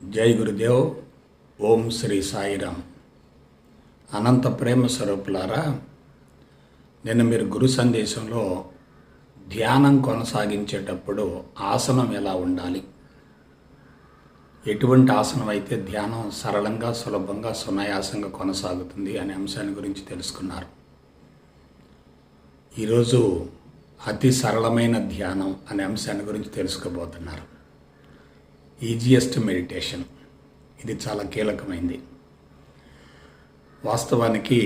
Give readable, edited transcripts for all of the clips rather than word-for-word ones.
జై గురుదేవ్. ఓం శ్రీ సాయిరామ్. అనంత ప్రేమ స్వరూపులారా, నేను మీరు గురు సందేశంలో ధ్యానం కొనసాగించేటప్పుడు ఆసనం ఎలా ఉండాలి, ఎటువంటి ఆసనం అయితే ధ్యానం సరళంగా, సులభంగా, సునాయాసంగా కొనసాగుతుంది అనే అంశాన్ని గురించి తెలుసుకున్నారు. ఈరోజు అతి సరళమైన ధ్యానం అనే అంశాన్ని గురించి తెలుసుకోబోతున్నారు. ఈజియెస్ట్ మెడిటేషన్, ఇది చాలా కీలకమైంది. వాస్తవానికి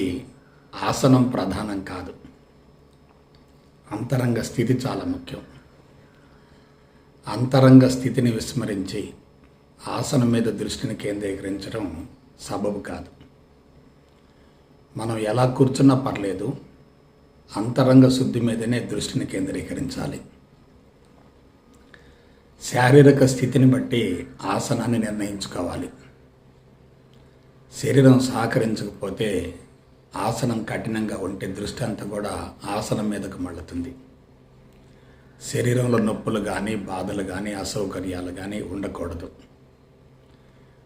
ఆసనం ప్రధానం కాదు, అంతరంగ స్థితి చాలా ముఖ్యం. అంతరంగ స్థితిని విస్మరించి ఆసనం మీద దృష్టిని కేంద్రీకరించడం సబబు కాదు. మనం ఎలా కూర్చున్నా పర్లేదు, అంతరంగ శుద్ధి మీదనే దృష్టిని కేంద్రీకరించాలి. శారీరక స్థితిని బట్టి ఆసనాన్ని నిర్ణయించుకోవాలి. శరీరం సహకరించకపోతే, ఆసనం కఠినంగా ఉంటే దృష్టి అంతా కూడా ఆసనం మీదకు మళ్ళుతుంది. శరీరంలో నొప్పులు కానీ, బాధలు కానీ, అసౌకర్యాలు కానీ ఉండకూడదు.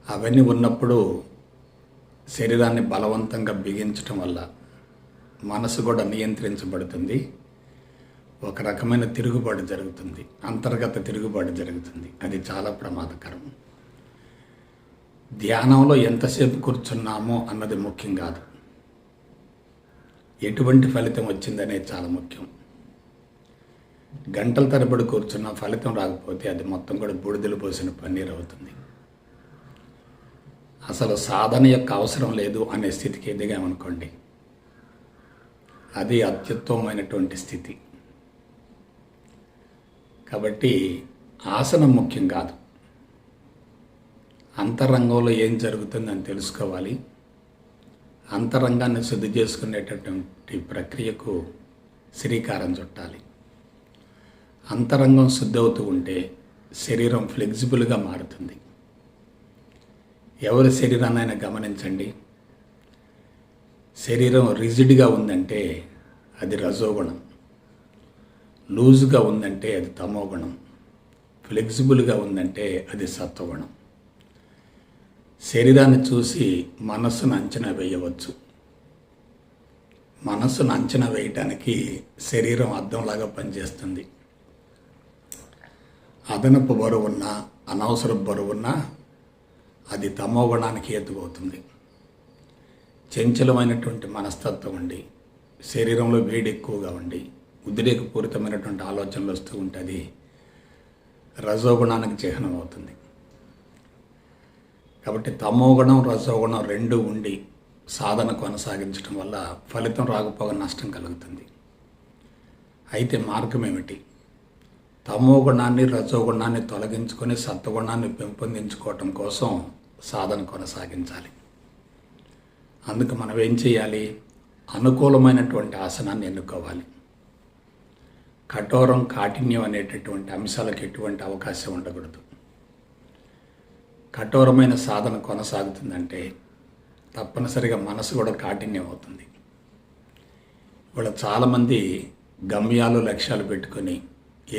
అవన్నీ ఉన్నప్పుడు శరీరాన్ని బలవంతంగా బిగించటం వల్ల మనసు కూడా నియంత్రించబడుతుంది. ఒక రకమైన తిరుగుబాటు జరుగుతుంది, అంతర్గత తిరుగుబాటు జరుగుతుంది. అది చాలా ప్రమాదకరం. ధ్యానంలో ఎంతసేపు కూర్చున్నామో అన్నది ముఖ్యం కాదు, ఎటువంటి ఫలితం వచ్చిందనేది చాలా ముఖ్యం. గంటల తరబడి కూర్చున్న ఫలితం రాకపోతే అది మొత్తం కూడా బూడిదలు పోసిన పన్నీరు అవుతుంది. అసలు సాధన యొక్క అవసరం లేదు అనే స్థితికి ఎదిగామనుకోండి, అది అత్యుత్తమమైనటువంటి స్థితి. కాబట్టి ఆసనం ముఖ్యం కాదు, అంతరంగంలో ఏం జరుగుతుందని తెలుసుకోవాలి. అంతరంగాన్ని శుద్ధి చేసుకునేటటువంటి ప్రక్రియకు శ్రీకారం చుట్టాలి. అంతరంగం శుద్ధి అవుతూ ఉంటే శరీరం ఫ్లెక్సిబుల్గా మారుతుంది. ఎవరి శరీరాన్నైనా గమనించండి, శరీరం రిజిడ్గా ఉందంటే అది రజోగుణం, లూజ్గా ఉందంటే అది తమోగుణం, ఫ్లెక్సిబుల్గా ఉందంటే అది సత్వగుణం. శరీరాన్ని చూసి మనస్సును అంచనా వేయవచ్చు. మనస్సును అంచనా వేయటానికి శరీరం అద్దంలాగా పనిచేస్తుంది. అదనపు బరువున్నా, అనవసర బరువున్నా అది తమోగుణానికి హేతువవుతుంది. చంచలమైనటువంటి మనస్తత్వం ఉండి, శరీరంలో వేడి ఎక్కువగా ఉండి, ఉద్రేకపూరితమైనటువంటి ఆలోచనలు వస్తూ ఉంటుంది, రజోగుణానికి చిహ్నం అవుతుంది. కాబట్టి తమోగుణం, రజోగుణం రెండు ఉండి సాధన కొనసాగించడం వల్ల ఫలితం రాకపోగా నష్టం కలుగుతుంది. అయితే మార్గం ఏమిటి? తమోగుణాన్ని, రజోగుణాన్ని తొలగించుకొని సత్వగుణాన్ని పెంపొందించుకోవటం కోసం సాధన కొనసాగించాలి. అందుకు మనం ఏం చేయాలి? అనుకూలమైనటువంటి ఆసనాన్ని ఎన్నుకోవాలి. కఠోరం, కాఠిన్యం అనేటటువంటి అంశాలకు ఎటువంటి అవకాశం ఉండకూడదు. కఠోరమైన సాధన కొనసాగుతుందంటే తప్పనిసరిగా మనసు కూడా కాఠిన్యం అవుతుంది. ఇవాళ చాలామంది గమ్యాలు, లక్ష్యాలు పెట్టుకొని,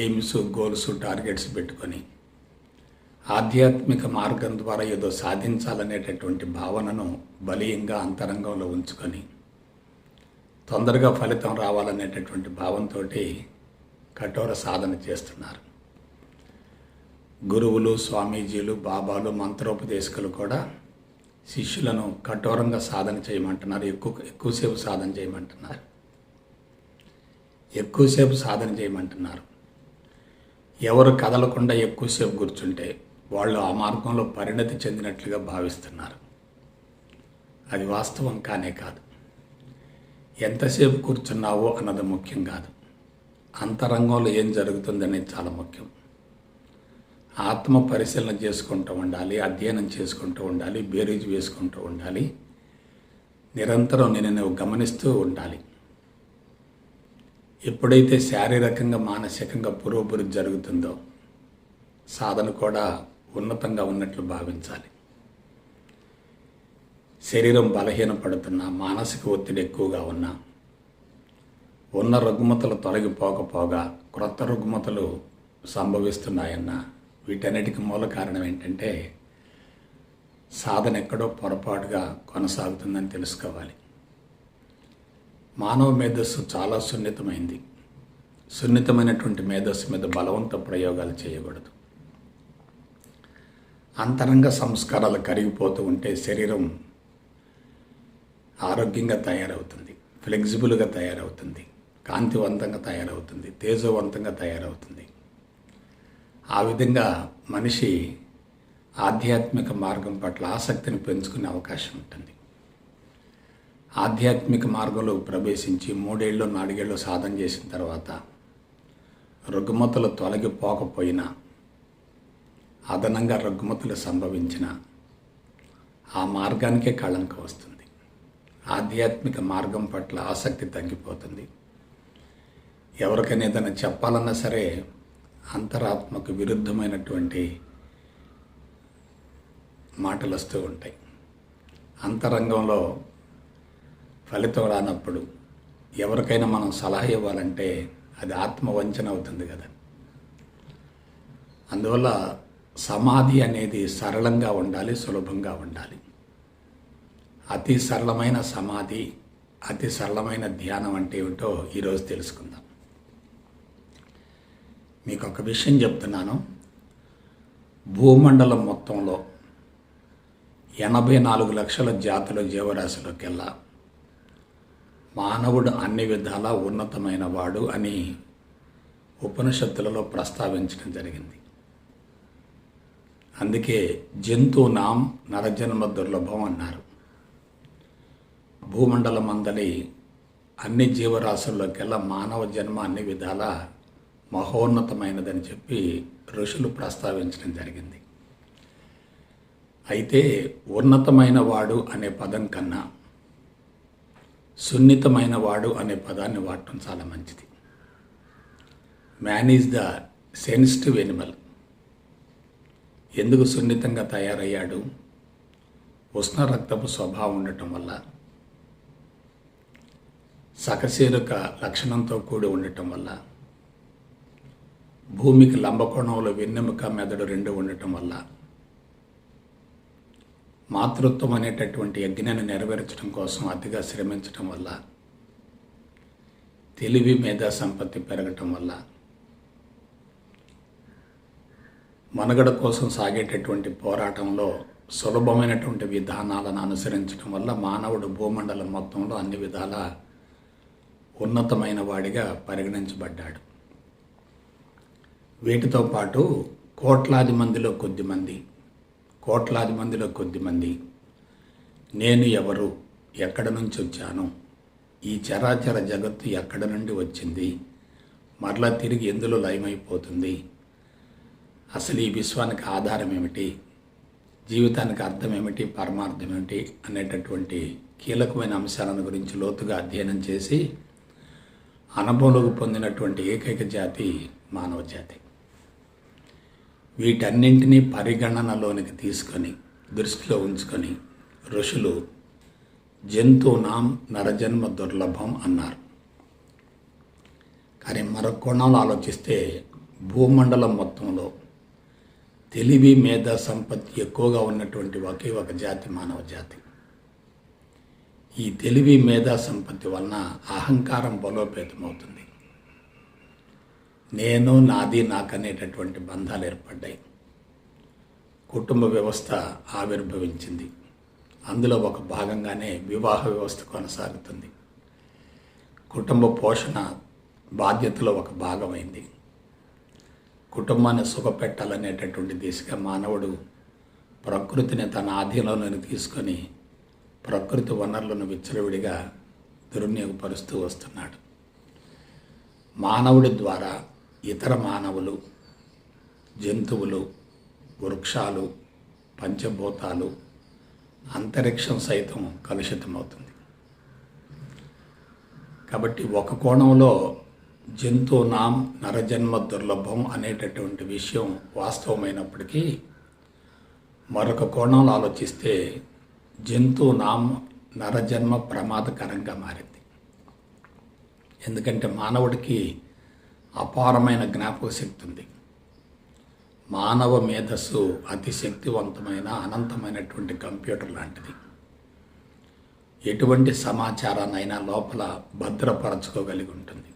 ఎయిమ్స్, గోల్స్, టార్గెట్స్ పెట్టుకొని ఆధ్యాత్మిక మార్గం ద్వారా ఏదో సాధించాలనేటటువంటి భావనను బలీయంగా అంతరంగంలో ఉంచుకొని తొందరగా ఫలితం రావాలనేటటువంటి భావంతో కఠోర సాధన చేస్తున్నారు. గురువులు, స్వామీజీలు, బాబాలు, మంత్రోపదేశకులు కూడా శిష్యులను కఠోరంగా సాధన చేయమంటున్నారు. ఎక్కువసేపు సాధన చేయమంటున్నారు. ఎక్కువసేపు సాధన చేయమంటున్నారు. ఎవరు కదలకుండా ఎక్కువసేపు కూర్చుంటే వాళ్ళు ఆ మార్గంలో పరిణతి చెందినట్లుగా భావిస్తున్నారు. అది వాస్తవం కానే కాదు. ఎంతసేపు కూర్చున్నావో అన్నది ముఖ్యం కాదు, అంతరంగంలో ఏం జరుగుతుందనేది చాలా ముఖ్యం. ఆత్మ పరిశీలన చేసుకుంటూ ఉండాలి, అధ్యయనం చేసుకుంటూ ఉండాలి, బేరీజు వేసుకుంటూ ఉండాలి. నిరంతరం నేను గమనిస్తూ ఉండాలి. ఎప్పుడైతే శారీరకంగా, మానసికంగా పురోభివృద్ధి జరుగుతుందో సాధన కూడా ఉన్నతంగా ఉన్నట్లు భావించాలి. శరీరం బలహీనపడుతున్నా, మానసిక ఒత్తిడి ఎక్కువగా ఉన్నా, ఉన్న రుగ్మతలు తొలగిపోకపోగా క్రొత్త రుగ్మతలు సంభవిస్తున్నాయన్న వీటన్నిటికీ మూల కారణం ఏంటంటే సాధన ఎక్కడో పొరపాటుగా కొనసాగుతుందని తెలుసుకోవాలి. మానవ మేధస్సు చాలా సున్నితమైంది. సున్నితమైనటువంటి మేధస్సు మీద బలవంత ప్రయోగాలు చేయకూడదు. అంతరంగ సంస్కారాలు కరిగిపోతూ ఉంటే శరీరం ఆరోగ్యంగా తయారవుతుంది, ఫ్లెక్సిబుల్గా తయారవుతుంది, కాంతివంతంగా తయారవుతుంది, తేజోవంతంగా తయారవుతుంది. ఆ విధంగా మనిషి ఆధ్యాత్మిక మార్గం పట్ల ఆసక్తిని పెంచుకునే అవకాశం ఉంటుంది. ఆధ్యాత్మిక మార్గంలో ప్రవేశించి 3 ఏళ్ళు 4 ఏళ్ళు సాధన చేసిన తర్వాత రుగ్మతలు తొలగిపోకపోయినా, అదనంగా రుగ్మతలు సంభవించిన ఆ మార్గానికే కళంకం వస్తుంది. ఆధ్యాత్మిక మార్గం పట్ల ఆసక్తి తగ్గిపోతుంది. ఎవరికైనా ఏదైనా చెప్పాలన్నా సరే అంతరాత్మకు విరుద్ధమైనటువంటి మాటలు వస్తూ ఉంటాయి. అంతరంగంలో ఫలితం రానప్పుడు ఎవరికైనా మనం సలహా ఇవ్వాలంటే అది ఆత్మవంచన అవుతుంది కదా. అందువల్ల సమాధి అనేది సరళంగా ఉండాలి, సులభంగా ఉండాలి. అతి సరళమైన సమాధి, అతి సరళమైన ధ్యానం అంటే ఏమిటో ఈరోజు తెలుసుకుందాం. మీకు ఒక విషయం చెప్తున్నాను. భూమండలం మొత్తంలో 84 లక్షల జాతుల జీవరాశిలోకెల్లా మానవుడు అన్ని విధాలా ఉన్నతమైన వాడు అని ఉపనిషత్తులలో ప్రస్తావించడం జరిగింది. అందుకే జంతువునాం నరజన్మ దుర్లభం అన్నారు. భూమండలం అందలి అన్ని జీవరాశుల్లోకెల్లా మానవ జన్మ అన్ని విధాలా మహోన్నతమైనదని చెప్పి ఋషులు ప్రస్తావించడం జరిగింది. అయితే ఉన్నతమైన వాడు అనే పదం కన్నా సున్నితమైన వాడు అనే పదాన్ని వాడటం చాలా మంచిది. Man is the sensitive Animal. ఎందుకు సున్నితంగా తయారయ్యాడు? ఉష్ణ రక్తపు స్వభావం ఉండటం వల్ల, సకశీలక లక్షణంతో కూడి ఉండటం వల్ల, భూమికి లంబకోణంలో వెన్నెముక మెదడు 2 ఉండటం వల్ల, మాతృత్వం అనేటటువంటి యజ్ఞాన్ని నెరవేర్చడం కోసం అతిగా శ్రమించటం వల్ల, తెలివి మేధా సంపత్తి పెరగటం వల్ల, మనుగడ కోసం సాగేటటువంటి పోరాటంలో సులభమైనటువంటి విధానాలను అనుసరించడం వల్ల మానవుడు భూమండలం మొత్తంలో అన్ని విధాలా ఉన్నతమైన వాడిగా పరిగణించబడ్డాడు. వీటితో పాటు కోట్లాది మందిలో కొద్దిమంది నేను ఎవరు, ఎక్కడ నుంచి వచ్చాను, ఈ చరాచర జగత్తు ఎక్కడ నుండి వచ్చింది, మరలా తిరిగి ఎందులో లయమైపోతుంది, అసలు ఈ విశ్వానికి ఆధారం ఏమిటి, జీవితానికి అర్థం ఏమిటి, పరమార్థం ఏమిటి అనేటటువంటి కీలకమైన అంశాలను గురించి లోతుగా అధ్యయనం చేసి అనుభవంలోకి పొందినటువంటి ఏకైక జాతి మానవ జాతి. వీటన్నింటినీ పరిగణనలోనికి తీసుకొని దృష్టిలో ఉంచుకొని ఋషులు జంతువునాం నరజన్మ దుర్లభం అన్నారు. కానీ మరొక కోణంలో ఆలోచిస్తే భూమండలం మొత్తంలో తెలివి మేధా సంపత్తి ఎక్కువగా ఉన్నటువంటి ఒకే ఒక జాతి మానవ జాతి. ఈ తెలివి మేధా సంపత్తి వలన అహంకారం బలోపేతమవుతుంది. నేను, నాది, నాకనేటటువంటి బంధాలు ఏర్పడ్డాయి. కుటుంబ వ్యవస్థ ఆవిర్భవించింది. అందులో ఒక భాగంగానే వివాహ వ్యవస్థ కొనసాగుతుంది. కుటుంబ పోషణ బాధ్యతలో ఒక భాగమైంది. కుటుంబాన్ని సుఖపెట్టాలనేటటువంటి దిశగా మానవుడు ప్రకృతిని తన ఆధీనంలోకి తీసుకొని ప్రకృతి వనరులను విచ్చలవిడిగా దుర్వినియోగపరుస్తూ వస్తున్నాడు. మానవుడి ద్వారా ఇతర మానవులు, జంతువులు, వృక్షాలు, పంచభూతాలు, అంతరిక్షం సైతం కలుషితమవుతుంది. కాబట్టి ఒక కోణంలో జంతువునాం నరజన్మ దుర్లభం అనేటటువంటి విషయం వాస్తవమైనప్పటికీ మరొక కోణంలో ఆలోచిస్తే జంతువునాం నరజన్మ ప్రమాదకరంగా మారింది. ఎందుకంటే మానవుడికి అపారమైన జ్ఞాపక శక్తి ఉంది. మానవ మేధస్సు అతి శక్తివంతమైన అనంతమైనటువంటి కంప్యూటర్ లాంటిది. ఎటువంటి సమాచారాన్నైనా లోపల భద్రపరచుకోగలిగి ఉంటుంది.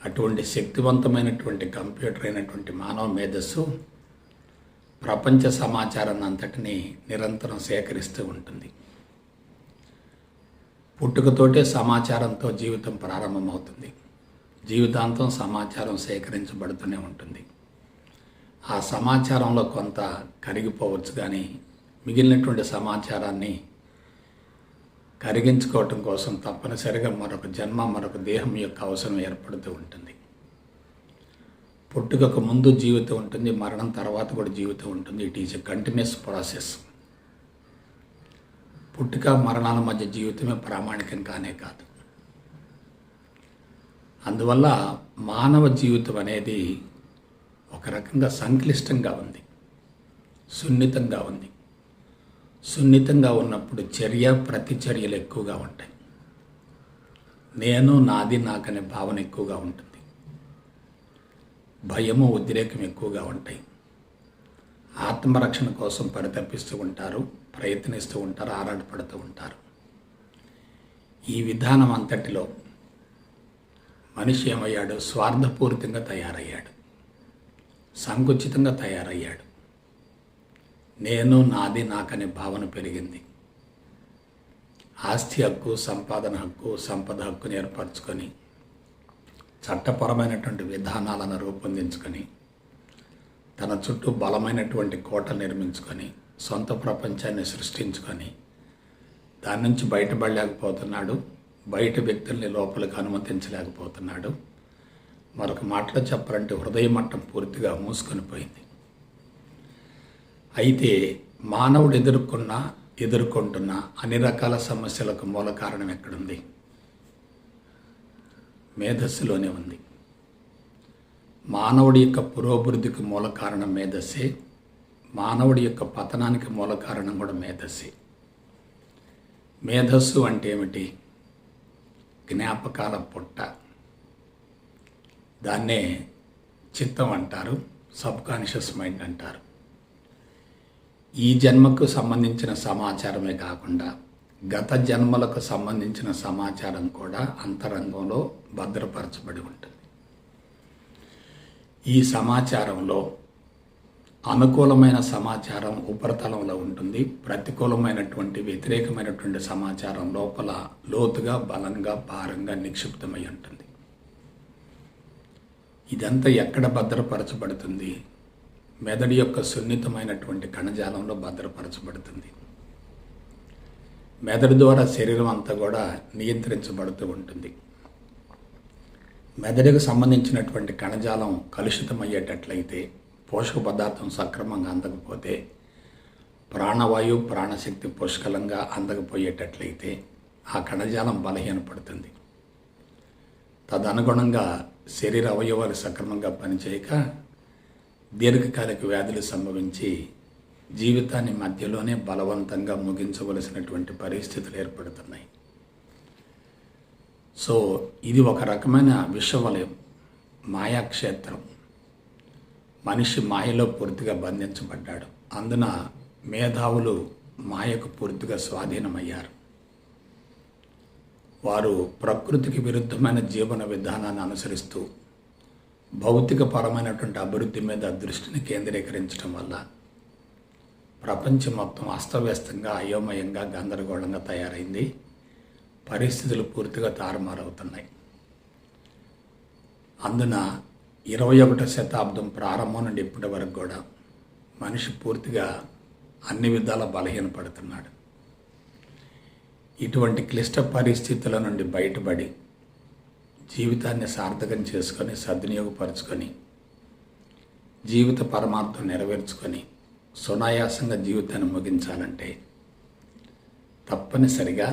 అటువంటి శక్తివంతమైనటువంటి కంప్యూటర్ అయినటువంటి మానవ మేధస్సు ప్రపంచ సమాచారాన్ని అంతటినీ నిరంతరం సేకరిస్తూ ఉంటుంది. పుట్టుకతోటే సమాచారంతో జీవితం ప్రారంభమవుతుంది. జీవితాంతం సమాచారం సేకరించబడుతూనే ఉంటుంది. ఆ సమాచారంలో కొంత కరిగిపోవచ్చు, కానీ మిగిలినటువంటి సమాచారాన్ని కరిగించుకోవటం కోసం తప్పనిసరిగా మరొక జన్మ, మరొక దేహం యొక్క అవసరం ఏర్పడుతూ ఉంటుంది. పుట్టుకకు ముందు జీవితం ఉంటుంది, మరణం తర్వాత కూడా జీవితం ఉంటుంది. It is a continuous process. పుట్టుక మరణాల మధ్య జీవితమే ప్రామాణికం కానే కాదు. అందువల్ల మానవ జీవితం అనేది ఒక రకంగా సంక్లిష్టంగా ఉంది, సున్నితంగా ఉంది. సున్నితంగా ఉన్నప్పుడు చర్య ప్రతిచర్యలు ఎక్కువగా ఉంటాయి. నేను, నాది, నాకనే భావన ఎక్కువగా ఉంటుంది. భయము, ఉద్రేకం ఎక్కువగా ఉంటాయి. ఆత్మరక్షణ కోసం పరితపిస్తూ ఉంటారు, ప్రయత్నిస్తూ ఉంటారు, ఆరాటపడుతూ ఉంటారు. ఈ విధానం అంతటిలో మనిషి ఏమయ్యాడు? స్వార్థపూరితంగా తయారయ్యాడు, సంకుచితంగా తయారయ్యాడు. నేను, నాది, నాకనే భావన పెరిగింది. ఆస్తి హక్కు, సంపాదన హక్కు, సంపద హక్కుని ఏర్పరచుకొని చట్టపరమైనటువంటి విధానాలను రూపొందించుకొని తన చుట్టూ బలమైనటువంటి కోట నిర్మించుకొని సొంత ప్రపంచాన్ని సృష్టించుకొని దాని నుంచి బయటపడలేకపోతున్నాడు. బయట వ్యక్తుల్ని లోపలికి అనుమతించలేకపోతున్నాడు. మరొక మాటలో చెప్పాలంటే హృదయ మట్టం పూర్తిగా మూసుకొని పోయింది. అయితే మానవుడు ఎదుర్కొంటున్న అన్ని రకాల సమస్యలకు మూల కారణం ఎక్కడుంది? మేధస్సులోనే ఉంది. మానవుడి యొక్క పురోభివృద్ధికి మూల కారణం మేధస్సే. మానవుడి యొక్క పతనానికి మూల కారణం కూడా మేధస్సే. మేధస్సు అంటే ఏమిటి? జ్ఞాపకాల పుట్ట. దాన్నే చిత్తం అంటారు, సబ్కాన్షియస్ మైండ్ అంటారు. ఈ జన్మకు సంబంధించిన సమాచారమే కాకుండా గత జన్మలకు సంబంధించిన సమాచారం కూడా అంతరంగంలో భద్రపరచబడి ఉంటుంది. ఈ సమాచారంలో అనుకూలమైన సమాచారం ఉపరితలంలో ఉంటుంది. ప్రతికూలమైనటువంటి వ్యతిరేకమైనటువంటి సమాచారం లోపల లోతుగా, బలంగా, భారంగా నిక్షిప్తమై ఉంటుంది. ఇదంతా ఎక్కడ భద్రపరచబడుతుంది? మెదడు యొక్క సున్నితమైనటువంటి కణజాలంలో భద్రపరచబడుతుంది. మెదడు ద్వారా శరీరం అంతా కూడా నియంత్రించబడుతూ ఉంటుంది. మెదడుకు సంబంధించినటువంటి కణజాలం కలుషితమయ్యేటట్లయితే, పోషక పదార్థం సక్రమంగా అందకపోతే, ప్రాణవాయువు, ప్రాణశక్తి పుష్కలంగా అందకపోయేటట్లయితే ఆ కణజాలం బలహీనపడుతుంది. తదనుగుణంగా శరీర అవయవాలు సక్రమంగా పనిచేయక దీర్ఘకాలిక వ్యాధులు సంభవించి జీవితాన్ని మధ్యలోనే బలవంతంగా ముగించవలసినటువంటి పరిస్థితులు ఏర్పడుతున్నాయి. సో ఇది ఒక రకమైన విషవలయం, మాయాక్షేత్రం. మనిషి మాయలో పూర్తిగా బంధించబడ్డాడు. అందున మేధావులు మాయకు పూర్తిగా స్వాధీనమయ్యారు. వారు ప్రకృతికి విరుద్ధమైన జీవన విధానాన్ని అనుసరిస్తూ భౌతిక పరమైనటువంటి అభివృద్ధి మీద దృష్టిని కేంద్రీకరించడం వల్ల ప్రపంచం మొత్తం అస్తవ్యస్తంగా, అయోమయంగా, గందరగోళంగా తయారైంది. పరిస్థితులు పూర్తిగా తారుమారవుతున్నాయి. అందున 21వ శతాబ్దం ప్రారంభం నుండి ఇప్పటి వరకు కూడా మనిషి పూర్తిగా అన్ని విధాల బలహీనపడుతున్నాడు. ఇటువంటి క్లిష్ట పరిస్థితుల నుండి బయటపడి జీవితాన్ని సార్థకం చేసుకొని, సద్వినియోగపరుచుకొని, జీవిత పరమార్థం నెరవేర్చుకొని సునాయాసంగా జీవితాన్ని ముగించాలంటే తప్పనిసరిగా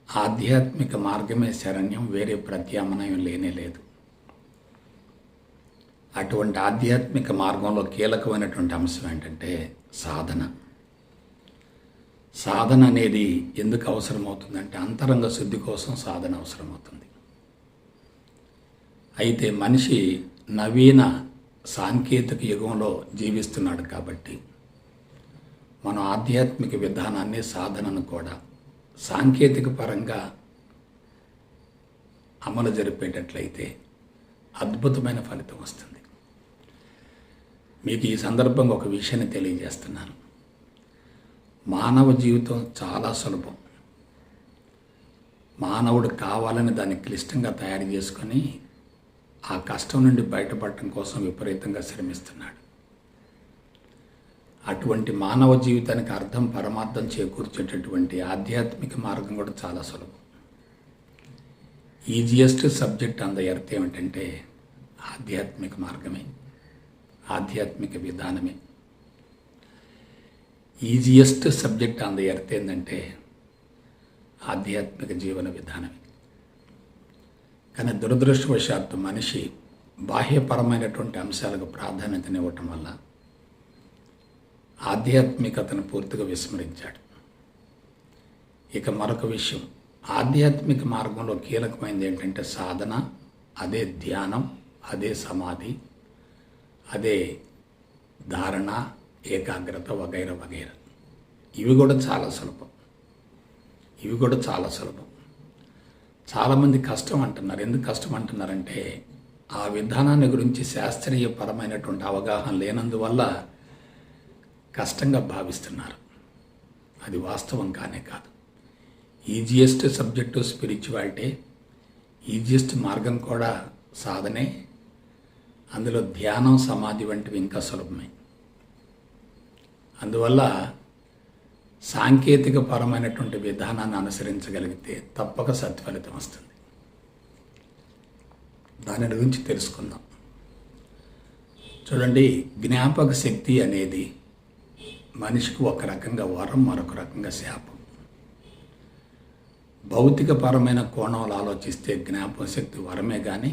ఆధ్యాత్మిక మార్గమే శరణ్యం, వేరే ప్రత్యామ్నాయం లేనే లేదు. అటువంటి ఆధ్యాత్మిక మార్గంలో కీలకమైనటువంటి అంశం ఏంటంటే సాధన. సాధన అనేది ఎందుకు అవసరమవుతుందంటే అంతరంగ శుద్ధి కోసం సాధన అవసరమవుతుంది. అయితే మనిషి నవీన సాంకేతిక యుగంలో జీవిస్తున్నాడు కాబట్టి మన ఆధ్యాత్మిక విధానాన్ని సాధనను కూడా సాంకేతిక పరంగా అమలు జరిపేటట్లయితే అద్భుతమైన ఫలితం వస్తుంది. మీకు ఈ సందర్భంగా ఒక విషయాన్ని తెలియజేస్తున్నాను. మానవ జీవితం చాలా సులభం. మానవుడు కావాలని దాన్ని క్లిష్టంగా తయారు చేసుకొని ఆ కష్టం నుండి బయటపడటం కోసం విపరీతంగా శ్రమిస్తున్నాడు. అటువంటి మానవ జీవితానికి అర్థం పరమార్థం చేకూర్చేటటువంటి ఆధ్యాత్మిక మార్గం కూడా చాలా సులభం. Easiest subject on the earth ఏమిటంటే ఆధ్యాత్మిక మార్గమే, ఆధ్యాత్మిక విధానమే. Easiest subject on the earth ఏంటంటే ఆధ్యాత్మిక జీవన విధానమే. కానీ దురదృష్టవశాత్తు మనిషి బాహ్యపరమైనటువంటి అంశాలకు ప్రాధాన్యతనివ్వటం వల్ల ఆధ్యాత్మికతను పూర్తిగా విస్మరించాడు. ఇక మరొక విషయం, ఆధ్యాత్మిక మార్గంలో కీలకమైనది ఏంటంటే సాధన, అదే ధ్యానం, అదే సమాధి, అదే ధారణ, ఏకాగ్రత వగైరా వగైరా. ఇవి కూడా చాలా సులభం. చాలామంది కష్టం అంటున్నారు. ఎందుకు కష్టం అంటున్నారంటే ఆ విధానాన్ని గురించి శాస్త్రీయపరమైనటువంటి అవగాహన లేనందువల్ల కష్టంగా భావిస్తున్నారు. అది వాస్తవం కానే కాదు. ఈజియెస్ట్ సబ్జెక్టు స్పిరిచువాలిటీ, ఈజియెస్ట్ మార్గం కూడా సాధనే. అందులో ధ్యానం, సమాధి వంటివి ఇంకా సులభమే. అందువల్ల సాంకేతిక పరమైనటువంటి విధానాన్ని అనుసరించగలిగితే తప్పక సత్ఫలితం వస్తుంది. దాని గురించి తెలుసుకుందాం. చూడండి, జ్ఞాపక శక్తి అనేది మనిషికి ఒక రకంగా వరం, మరొక రకంగా శాపం. భౌతికపరమైన కోణంలో ఆలోచిస్తే జ్ఞాపక శక్తి వరమే, కానీ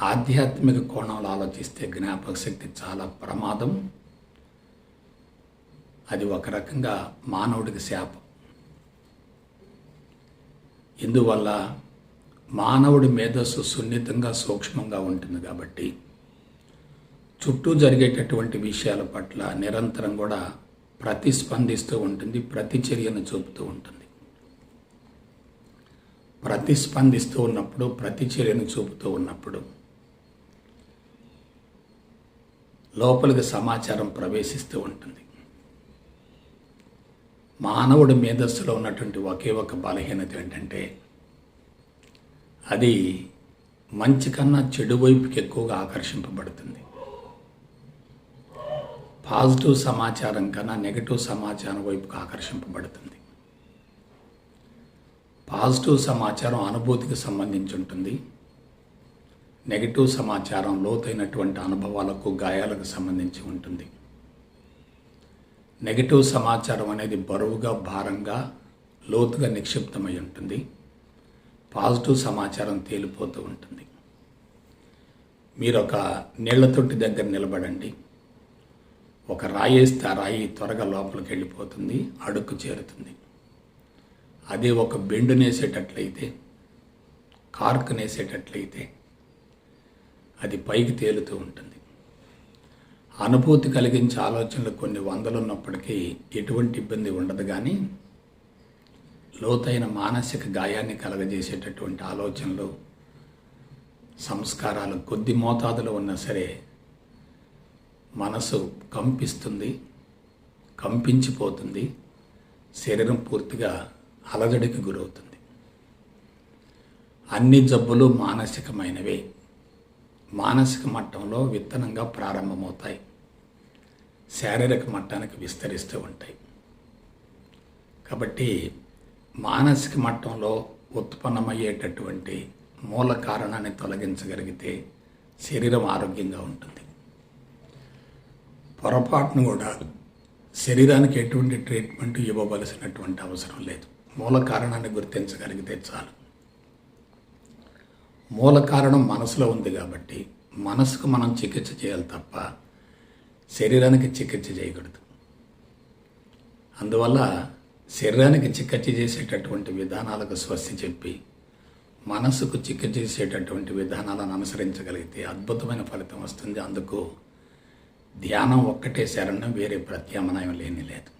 ఆధ్యాత్మిక కోణంలో ఆలోచిస్తే జ్ఞాపక శక్తి చాలా ప్రమాదం. అది ఒక రకంగా మానవుడికి శాపం. ఇందువల్ల మానవుడి మేధస్సు సున్నితంగా, సూక్ష్మంగా ఉంటుంది కాబట్టి చుట్టూ జరిగేటటువంటి విషయాల పట్ల నిరంతరం కూడా ప్రతిస్పందిస్తూ ఉంటుంది, ప్రతిచర్యను చూపుతూ ఉంటుంది. ప్రతిస్పందిస్తూ ఉన్నప్పుడు, ప్రతిచర్యను చూపుతూ ఉన్నప్పుడు లోపలికి సమాచారం ప్రవేశిస్తూ ఉంటుంది. మానవుడి మేధస్సులో ఉన్నటువంటి ఒకే ఒక బలహీనత ఏంటంటే అది మంచి కన్నా చెడు వైపుకి ఎక్కువగా ఆకర్షింపబడుతుంది. పాజిటివ్ సమాచారం కన్నా నెగటివ్ సమాచారం వైపుకు ఆకర్షింపబడుతుంది. పాజిటివ్ సమాచారం అనుభూతికి సంబంధించి ఉంటుంది. నెగటివ్ సమాచారం లోతైనటువంటి అనుభవాలకు, గాయాలకు సంబంధించి ఉంటుంది. నెగటివ్ సమాచారం అనేది బరువుగా, భారంగా, లోతుగా నిక్షిప్తమై ఉంటుంది. పాజిటివ్ సమాచారం తేలిపోతూ ఉంటుంది. మీరు ఒక నీళ్ల తొట్టి దగ్గర నిలబడండి. ఒక రాయి వేస్తే ఆ రాయి త్వరగా లోపలికి వెళ్ళిపోతుంది, అడుక్కు చేరుతుంది. అదే ఒక బెండునేసేటట్లయితే, కార్కునేసేటట్లయితే అది పైకి తేలుతూ ఉంటుంది. అనుభూతి కలిగించే ఆలోచనలు కొన్ని వందలు ఉన్నప్పటికీ ఎటువంటి ఇబ్బంది ఉండదు, కానీ లోతైన మానసిక గాయాన్ని కలగజేసేటటువంటి ఆలోచనలు, సంస్కారాలు కొద్ది మోతాదులో ఉన్నా సరే మనసు కంపిస్తుంది, కంపించిపోతుంది, శరీరం పూర్తిగా అలజడికి గురవుతుంది. అన్ని జబ్బులు మానసికమైనవే. మానసిక మట్టంలో విత్తనంగా ప్రారంభమవుతాయి, శారీరక మట్టానికి విస్తరిస్తూ ఉంటాయి. కాబట్టి మానసిక మట్టంలో ఉత్పన్నమయ్యేటటువంటి మూల కారణాన్ని తొలగించగలిగితే శరీరం ఆరోగ్యంగా ఉంటుంది. పొరపాటును కూడా శరీరానికి ఎటువంటి ట్రీట్మెంట్ ఇవ్వవలసినటువంటి అవసరం లేదు. మూల కారణాన్ని గుర్తించగలిగితే చాలు. మూల కారణం మనసులో ఉంది కాబట్టి మనసుకు మనం చికిత్స చేయాలి తప్ప శరీరానికి చికిత్స చేయకూడదు. అందువల్ల శరీరానికి చికిత్స చేసేటటువంటి విధానాలకు స్వస్తి చెప్పి మనసుకు చిక్కచేసేటటువంటి విధానాలను అనుసరించగలిగితే అద్భుతమైన ఫలితం వస్తుంది. అందుకు ధ్యానం ఒక్కటే శరణం, వేరే ప్రత్యామ్నాయం లేని లేదు.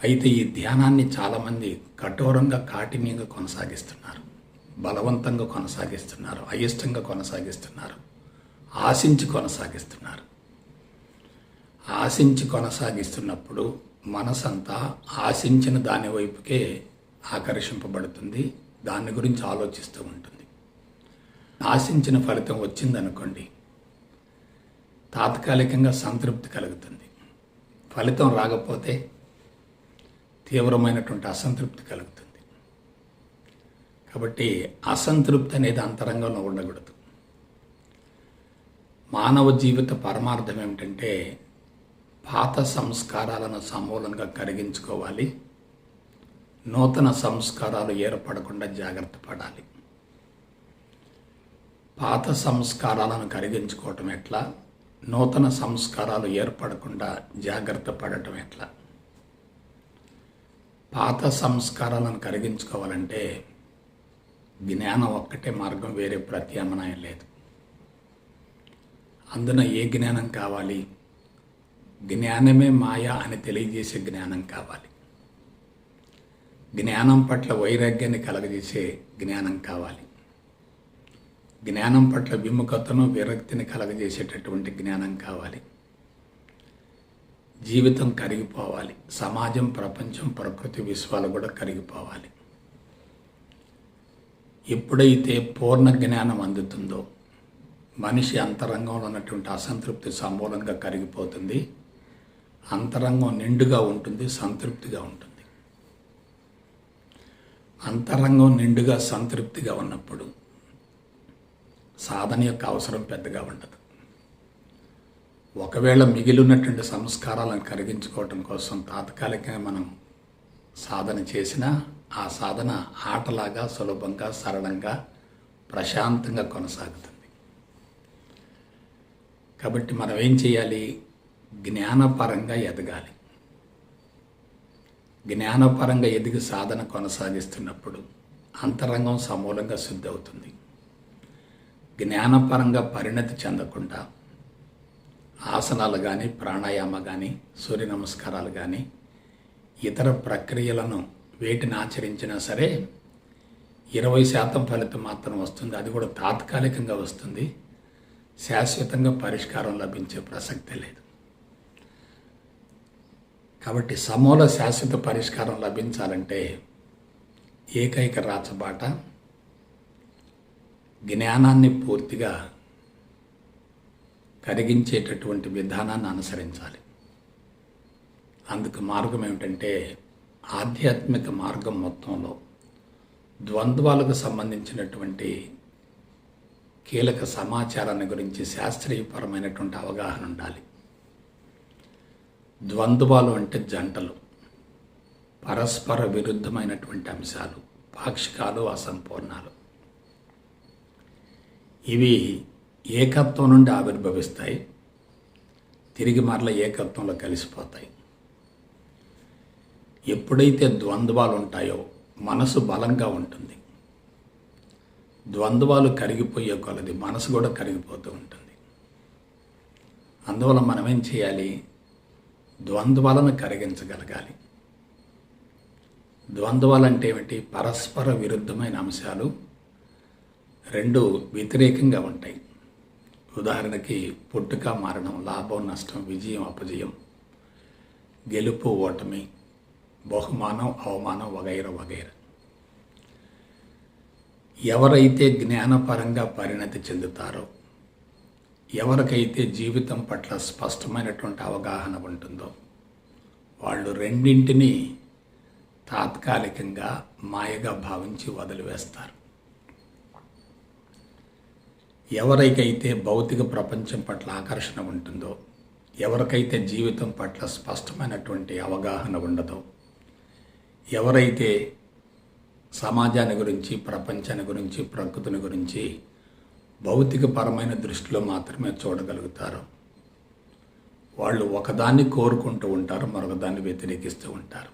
అయితే ఈ ధ్యానాన్ని చాలామంది కఠోరంగా కాఠిన్యంగా కొనసాగిస్తున్నారు, బలవంతంగా కొనసాగిస్తున్నారు, అయిష్టంగా కొనసాగిస్తున్నారు, ఆశించి కొనసాగిస్తున్నారు. ఆశించి కొనసాగిస్తున్నప్పుడు మనసంతా ఆశించిన దాని వైపుకే ఆకర్షింపబడుతుంది, దాని గురించి ఆలోచిస్తూ ఉంటుంది. ఆశించిన ఫలితం వచ్చిందనుకోండి, తాత్కాలికంగా సంతృప్తి కలుగుతుంది. ఫలితం రాకపోతే తీవ్రమైనటువంటి అసంతృప్తి కలుగుతుంది. కాబట్టి అసంతృప్తి అనేది అంతరంగంలో ఉండకూడదు. మానవ జీవిత పరమార్థం ఏమిటంటే పాత సంస్కారాలను సమూలంగా కరిగించుకోవాలి, నూతన సంస్కారాలు ఏర్పడకుండా జాగ్రత్త పడాలి. పాత సంస్కారాలను కరిగించుకోవటం ఎట్లా, నూతన సంస్కారాలు ఏర్పడకుండా జాగ్రత్త పడటం ఎట్లా? పాత సంస్కారాలను కరిగించుకోవాలంటే జ్ఞానం ఒక్కటే మార్గం, వేరే ప్రత్యామ్నాయం లేదు. అందున ఏ జ్ఞానం కావాలి? జ్ఞానమే మాయ అని తెలియజేసే జ్ఞానం కావాలి. జ్ఞానం పట్ల వైరాగ్యాన్ని కలగజేసే జ్ఞానం కావాలి. జ్ఞానం పట్ల విముఖతను, విరక్తిని కలగజేసేటటువంటి జ్ఞానం కావాలి. జీవితం కరిగిపోవాలి, సమాజం, ప్రపంచం, ప్రకృతి, విశ్వాలు కూడా కరిగిపోవాలి. ఎప్పుడైతే పూర్ణ జ్ఞానం అందుతుందో మనిషి అంతరంగంలో ఉన్నటువంటి అసంతృప్తి సమూలంగా కరిగిపోతుంది, అంతరంగం నిండుగా ఉంటుంది, సంతృప్తిగా ఉంటుంది. అంతరంగం నిండుగా సంతృప్తిగా ఉన్నప్పుడు సాధన యొక్క అవసరం పెద్దగా ఉండదు. ఒకవేళ మిగిలినటువంటి సంస్కారాలను కరిగించుకోవటం కోసం తాత్కాలికంగా మనం సాధన చేసినా ఆ సాధన ఆటలాగా, సులభంగా, సరళంగా, ప్రశాంతంగా కొనసాగుతుంది. కాబట్టి మనం ఏం చేయాలి? జ్ఞానపరంగా ఎదగాలి. జ్ఞానపరంగా ఎదిగి సాధన కొనసాగిస్తున్నప్పుడు అంతరంగం సమూలంగా శుద్ధి అవుతుంది. జ్ఞానపరంగా పరిణతి చెందకుండా ఆసనాలు కానీ, ప్రాణాయామ కానీ, సూర్య నమస్కారాలు కానీ, ఇతర ప్రక్రియలను వేటిని ఆచరించినా సరే 20% ఫలితం మాత్రం వస్తుంది. అది కూడా తాత్కాలికంగా వస్తుంది, శాశ్వతంగా పరిష్కారం లభించే ప్రసక్తే లేదు. కాబట్టి సమూల శాశ్వత పరిష్కారం లభించాలంటే ఏకైక రాచబాట జ్ఞానాన్ని పూర్తిగా కరిగించేటటువంటి విధానాన్ని అనుసరించాలి. అందుకు మార్గం ఏమిటంటే ఆధ్యాత్మిక మార్గం మొత్తంలో ద్వంద్వాలకు సంబంధించినటువంటి కీలక సమాచారాన్ని గురించి శాస్త్రీయపరమైనటువంటి అవగాహన ఉండాలి. ద్వంద్వాలు అంటే జంటలు, పరస్పర విరుద్ధమైనటువంటి అంశాలు, పాక్షికాలు, అసంపూర్ణాలు. ఇవి ఏకత్వం నుండి ఆవిర్భవిస్తాయి, తిరిగి మరల ఏకత్వంలో కలిసిపోతాయి. ఎప్పుడైతే ద్వంద్వాలు ఉంటాయో మనసు బలంగా ఉంటుంది. ద్వంద్వాలు కరిగిపోయే కొలది మనసు కూడా కరిగిపోతూ ఉంటుంది. అందువల్ల మనం ఏం చేయాలి? ద్వంద్వాలను కరిగించగలగాలి. ద్వంద్వాలు అంటే ఏమిటి? పరస్పర విరుద్ధమైన అంశాలు, రెండు వ్యతిరేకంగా ఉంటాయి. ఉదాహరణకి పుట్టుక మరణం, లాభం నష్టం, విజయం అపజయం, గెలుపు ఓటమి, బహుమానం అవమానం, వగైరా వగైరా. ఎవరైతే జ్ఞానపరంగా పరిణతి చెందుతారో, ఎవరికైతే జీవితం పట్ల స్పష్టమైనటువంటి అవగాహన ఉంటుందో వాళ్ళు రెండింటినీ తాత్కాలికంగా మాయగా భావించి వదిలివేస్తారు. ఎవరికైతే భౌతిక ప్రపంచం పట్ల ఆకర్షణ ఉంటుందో, ఎవరికైతే జీవితం పట్ల స్పష్టమైనటువంటి అవగాహన ఉండదో, ఎవరైతే సమాజాన్ని గురించి, ప్రపంచాన్ని గురించి, ప్రకృతిని గురించి భౌతికపరమైన దృష్టిలో మాత్రమే చూడగలుగుతారో వాళ్ళు ఒకదాన్ని కోరుకుంటూ ఉంటారు, మరొకదాన్ని వ్యతిరేకిస్తూ ఉంటారు.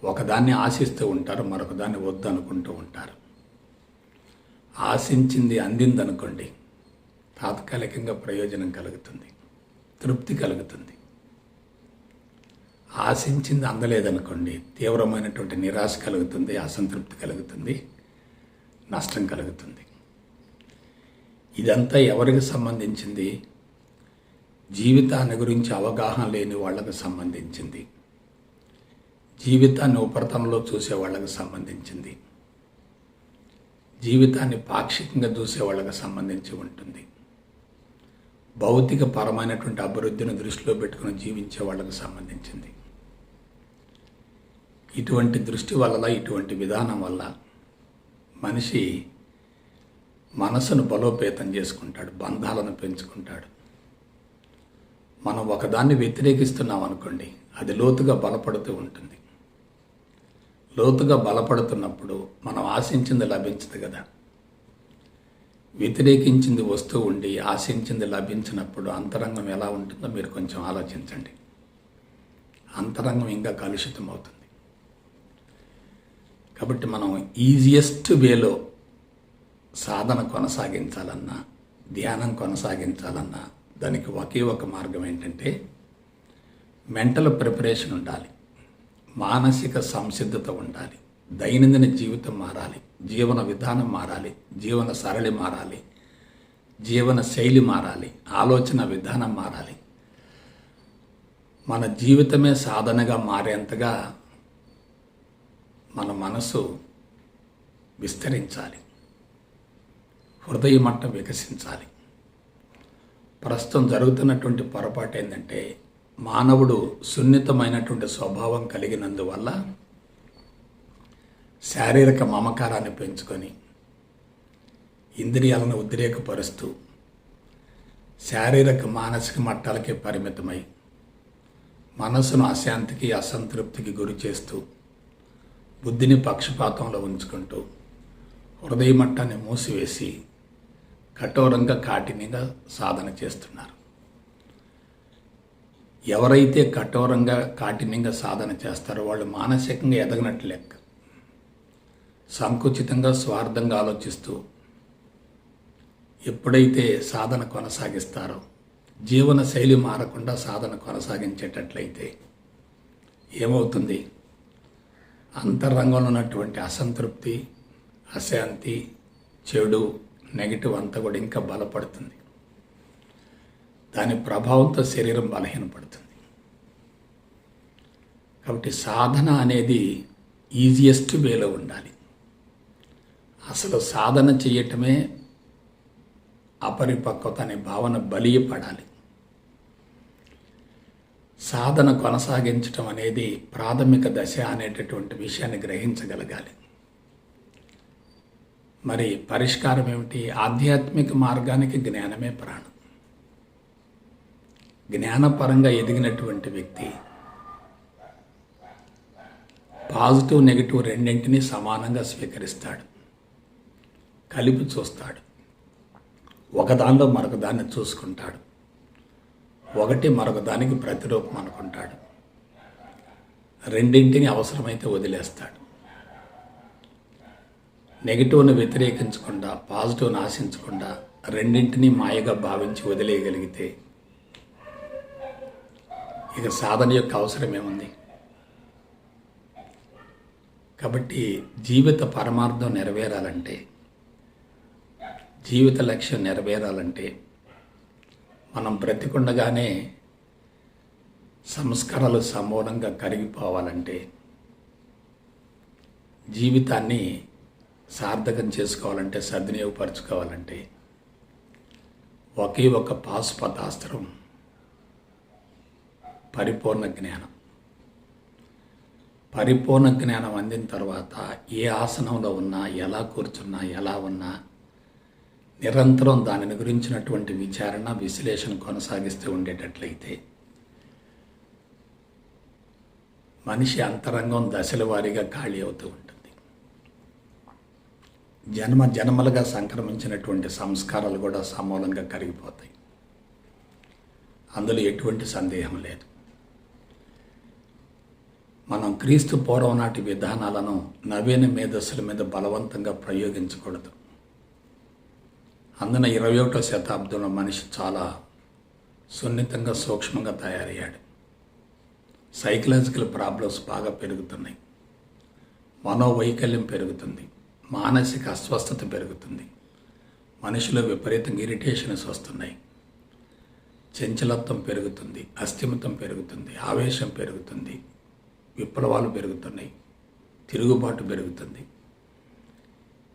ఒకదాన్ని ఆశిస్తూ ఉంటారు, మరొకదాన్ని వద్దు అనుకుంటూ ఉంటారు. ఆశించింది అందిందనుకోండి, తాత్కాలికంగా ప్రయోజనం కలుగుతుంది, తృప్తి కలుగుతుంది. ఆశించింది అందలేదనుకోండి, తీవ్రమైనటువంటి నిరాశ కలుగుతుంది, అసంతృప్తి కలుగుతుంది, నష్టం కలుగుతుంది. ఇదంతా ఎవరికి సంబంధించింది? జీవితాన్ని గురించి అవగాహన లేని వాళ్ళకు సంబంధించింది, జీవితాన్ని ఉపరితలంలో చూసే వాళ్ళకు సంబంధించింది, జీవితాన్ని పాక్షికంగా చూసే వాళ్ళకు సంబంధించి ఉంటుంది. భౌతిక పరమైనటువంటి అభివృద్ధిని దృష్టిలో పెట్టుకుని జీవించే వాళ్ళకు సంబంధించింది. ఇటువంటి దృష్టి వల్ల, ఇటువంటి విధానం వల్ల మనిషి మనసును బలోపేతం చేసుకుంటాడు, బంధాలను పెంచుకుంటాడు. మనం ఒకదాన్ని వ్యతిరేకిస్తున్నాం అనుకోండి, అది లోతుగా బలపడుతూ ఉంటుంది. లోతుగా బలపడుతున్నప్పుడు మనం ఆశించింది లభించదు కదా. వ్యతిరేకించింది వస్తూ ఉండి ఆశించింది లభించినప్పుడు అంతరంగం ఎలా ఉంటుందో మీరు కొంచెం ఆలోచించండి. అంతరంగం ఇంకా కలుషితం అవుతుంది. కాబట్టి మనం ఈజియెస్ట్ వేలో సాధన కొనసాగించాలన్నా, ధ్యానం కొనసాగించాలన్నా దానికి ఒకే ఒక మార్గం ఏంటంటే మెంటల్ ప్రిపరేషన్ ఉండాలి, మానసిక సంసిద్ధత ఉండాలి, దైనందిన జీవితం మారాలి, జీవన విధానం మారాలి, జీవన సరళి మారాలి, జీవన శైలి మారాలి, ఆలోచన విధానం మారాలి. మన జీవితమే సాధనగా మారేంతగా మన మనసు విస్తరించాలి, హృదయ మట్టం వికసించాలి. ప్రస్తుతం జరుగుతున్నటువంటి పొరపాటు ఏంటంటే మానవుడు సున్నితమైనటువంటి స్వభావం కలిగినందువల్ల శారీరక మమకారాన్ని పెంచుకొని ఇంద్రియాలను ఉద్రేకపరుస్తూ శారీరక మానసిక మట్టాలకే పరిమితమై మనసును అశాంతికి అసంతృప్తికి గురి చేస్తూ బుద్ధిని పక్షపాతంలో ఉంచుకుంటూ హృదయ మట్టాన్ని మూసివేసి కఠోరంగా కాఠిన్యంగా సాధన చేస్తున్నారు. ఎవరైతే కఠోరంగా కాఠిన్యంగా సాధన చేస్తారో వాళ్ళు మానసికంగా ఎదగనట్లు లెక్క. సంకుచితంగా స్వార్థంగా ఆలోచిస్తూ ఎప్పుడైతే సాధన కొనసాగిస్తారో, జీవన శైలి మారకుండా సాధన కొనసాగించేటట్లయితే ఏమవుతుంది? అంతరంగంలో ఉన్నటువంటి అసంతృప్తి, అశాంతి, చెడు, నెగిటివ్ అంతా కూడా ఇంకా బలపడుతుంది. దాని ప్రభావంతో శరీరం బలహీనపడుతుంది. కాబట్టి సాధన అనేది ఈజియెస్ట్ వేలో ఉండాలి. అసలు సాధన చేయటమే అపరిపక్వత అనే భావన బలీయపడాలి. సాధన కొనసాగించటం అనేది ప్రాథమిక దశ అనేటటువంటి విషయాన్ని గ్రహించగలగాలి. మరి పరిష్కారం ఏమిటి? ఆధ్యాత్మిక మార్గానికి జ్ఞానమే ప్రాణం. జ్ఞానపరంగా ఎదిగినటువంటి వ్యక్తి పాజిటివ్ నెగిటివ్ రెండింటినీ సమానంగా స్వీకరిస్తాడు, కలిపి చూస్తాడు, ఒకదానిలో మరొక దాన్ని చూసుకుంటాడు, ఒకటి మరొక దానికి ప్రతిరూపం అనుకుంటాడు, రెండింటిని అవసరమైతే వదిలేస్తాడు. నెగిటివ్ను వ్యతిరేకించకుండా, పాజిటివ్ను ఆశించకుండా రెండింటినీ మాయగా భావించి వదిలేయగలిగితే ఇక సాధన యొక్క అవసరం ఏముంది? కాబట్టి జీవిత పరమార్థం నెరవేరాలంటే, జీవిత లక్ష్యం నెరవేరాలంటే మనం బ్రతికుండగానే సంస్కారాలు సమూలంగా కరిగిపోవాలంటే, జీవితాన్ని సార్థకం చేసుకోవాలంటే, సద్వినియోగపరచుకోవాలంటే ఒకే ఒక పాశుపతాస్త్రం, పరిపూర్ణ జ్ఞానం. పరిపూర్ణ జ్ఞానం అందిన తర్వాత ఏ ఆసనంలో ఉన్నా, ఎలా కూర్చున్నా, ఎలా ఉన్నా నిరంతరం దానిని గురించినటువంటి విచారణ, విశ్లేషణ కొనసాగిస్తూ ఉండేటట్లయితే మనిషి అంతరంగం దశల వారీగా ఖాళీ అవుతూ ఉంటుంది. జన్మ జన్మలుగా సంక్రమించినటువంటి సంస్కారాలు కూడా సమూలంగా కరిగిపోతాయి. అందులో ఎటువంటి సందేహం లేదు. మనం క్రీస్తు పూర్వం నాటి విధానాలను నవీన మేధస్సుల మీద బలవంతంగా ప్రయోగించకూడదు. అందున 21వ శతాబ్దంలో మనిషి చాలా సున్నితంగా సూక్ష్మంగా తయారయ్యాడు. సైకలాజికల్ ప్రాబ్లమ్స్ బాగా పెరుగుతున్నాయి. మనోవైకల్యం పెరుగుతుంది. మానసిక అస్వస్థత పెరుగుతుంది. మనిషిలో విపరీతంగా ఇరిటేషన్స్ వస్తున్నాయి. చంచలత్వం పెరుగుతుంది. అస్థిమితం పెరుగుతుంది. ఆవేశం పెరుగుతుంది. విప్లవాలు పెరుగుతున్నాయి. తిరుగుబాటు పెరుగుతుంది.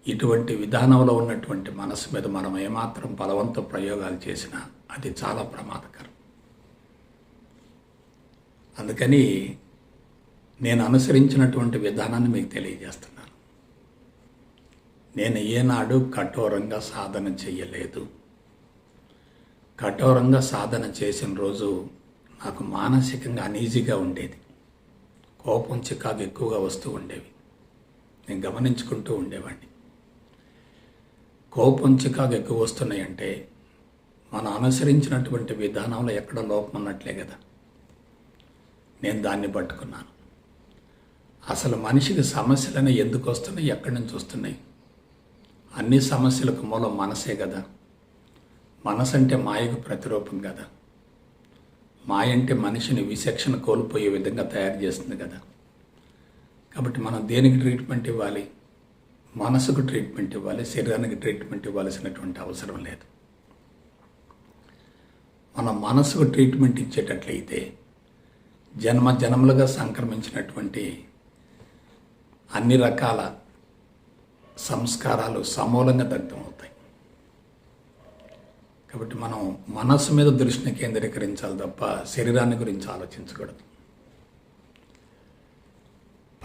ఇటువంటి విధానంలో ఉన్నటువంటి మనసు మీద మనం ఏమాత్రం బలవంత ప్రయోగాలు చేసినా అది చాలా ప్రమాదకరం. అందుకని నేను అనుసరించినటువంటి విధానాన్ని మీకు తెలియజేస్తున్నాను. నేను ఏనాడు కఠోరంగా సాధన చేయలేదు. కఠోరంగా సాధన చేసిన రోజు నాకు మానసికంగా అనీజీగా ఉండేది. కోపం చికాకు ఎక్కువగా వస్తూ ఉండేవి. నేను గమనించుకుంటూ ఉండేవాడిని. కోపం చికాకు ఎక్కువ వస్తున్నాయంటే మనం అనుసరించినటువంటి విధానంలో ఎక్కడ లోపం ఉన్నట్లే కదా. నేను దాన్ని పట్టుకున్నాను. అసలు మనిషికి సమస్యలనే ఎందుకు వస్తున్నాయి, ఎక్కడి నుంచి వస్తున్నాయి? అన్ని సమస్యలకు మూలం మనసే కదా. మనసు అంటే మాయకు ప్రతిరూపం కదా. మాయ అంటే మనిషిని విచక్షణ కోల్పోయే విధంగా తయారు చేస్తుంది కదా. కాబట్టి మనం దేనికి ట్రీట్మెంట్ ఇవ్వాలి? మనసుకు ట్రీట్మెంట్ ఇవ్వాలి. శరీరానికి ట్రీట్మెంట్ ఇవ్వాల్సినటువంటి అవసరం లేదు. మన మనసుకు ట్రీట్మెంట్ ఇచ్చేటట్లయితే జన్మలుగా సంక్రమించినటువంటి అన్ని రకాల సంస్కారాలు సమూలంగా దగ్ధమవుతాయి. కాబట్టి మనం మనస్సు మీద దృష్టిని కేంద్రీకరించాలి తప్ప శరీరాన్ని గురించి ఆలోచించకూడదు.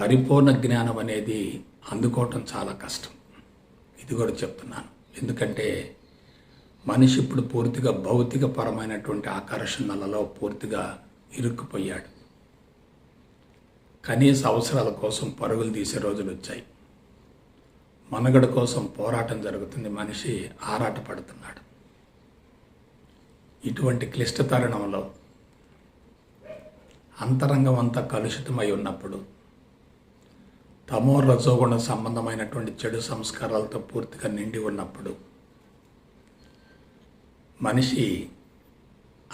పరిపూర్ణ జ్ఞానం అనేది అందుకోవటం చాలా కష్టం. ఇది కూడా చెప్తున్నాను. ఎందుకంటే మనిషి ఇప్పుడు పూర్తిగా భౌతికపరమైనటువంటి ఆకర్షణలలో పూర్తిగా ఇరుక్కుపోయాడు. కనీస అవసరాల కోసం పరుగులు తీసే రోజులు వచ్చాయి. మనుగడ కోసం పోరాటం జరుగుతుంది. మనిషి ఆరాట పడుతున్నాడు. ఇటువంటి క్లిష్ట తరుణంలో అంతరంగం అంతా కలుషితమై ఉన్నప్పుడు, తమో రజోగుణ సంబంధమైనటువంటి చెడు సంస్కారాలతో పూర్తిగా నిండి ఉన్నప్పుడు మనిషి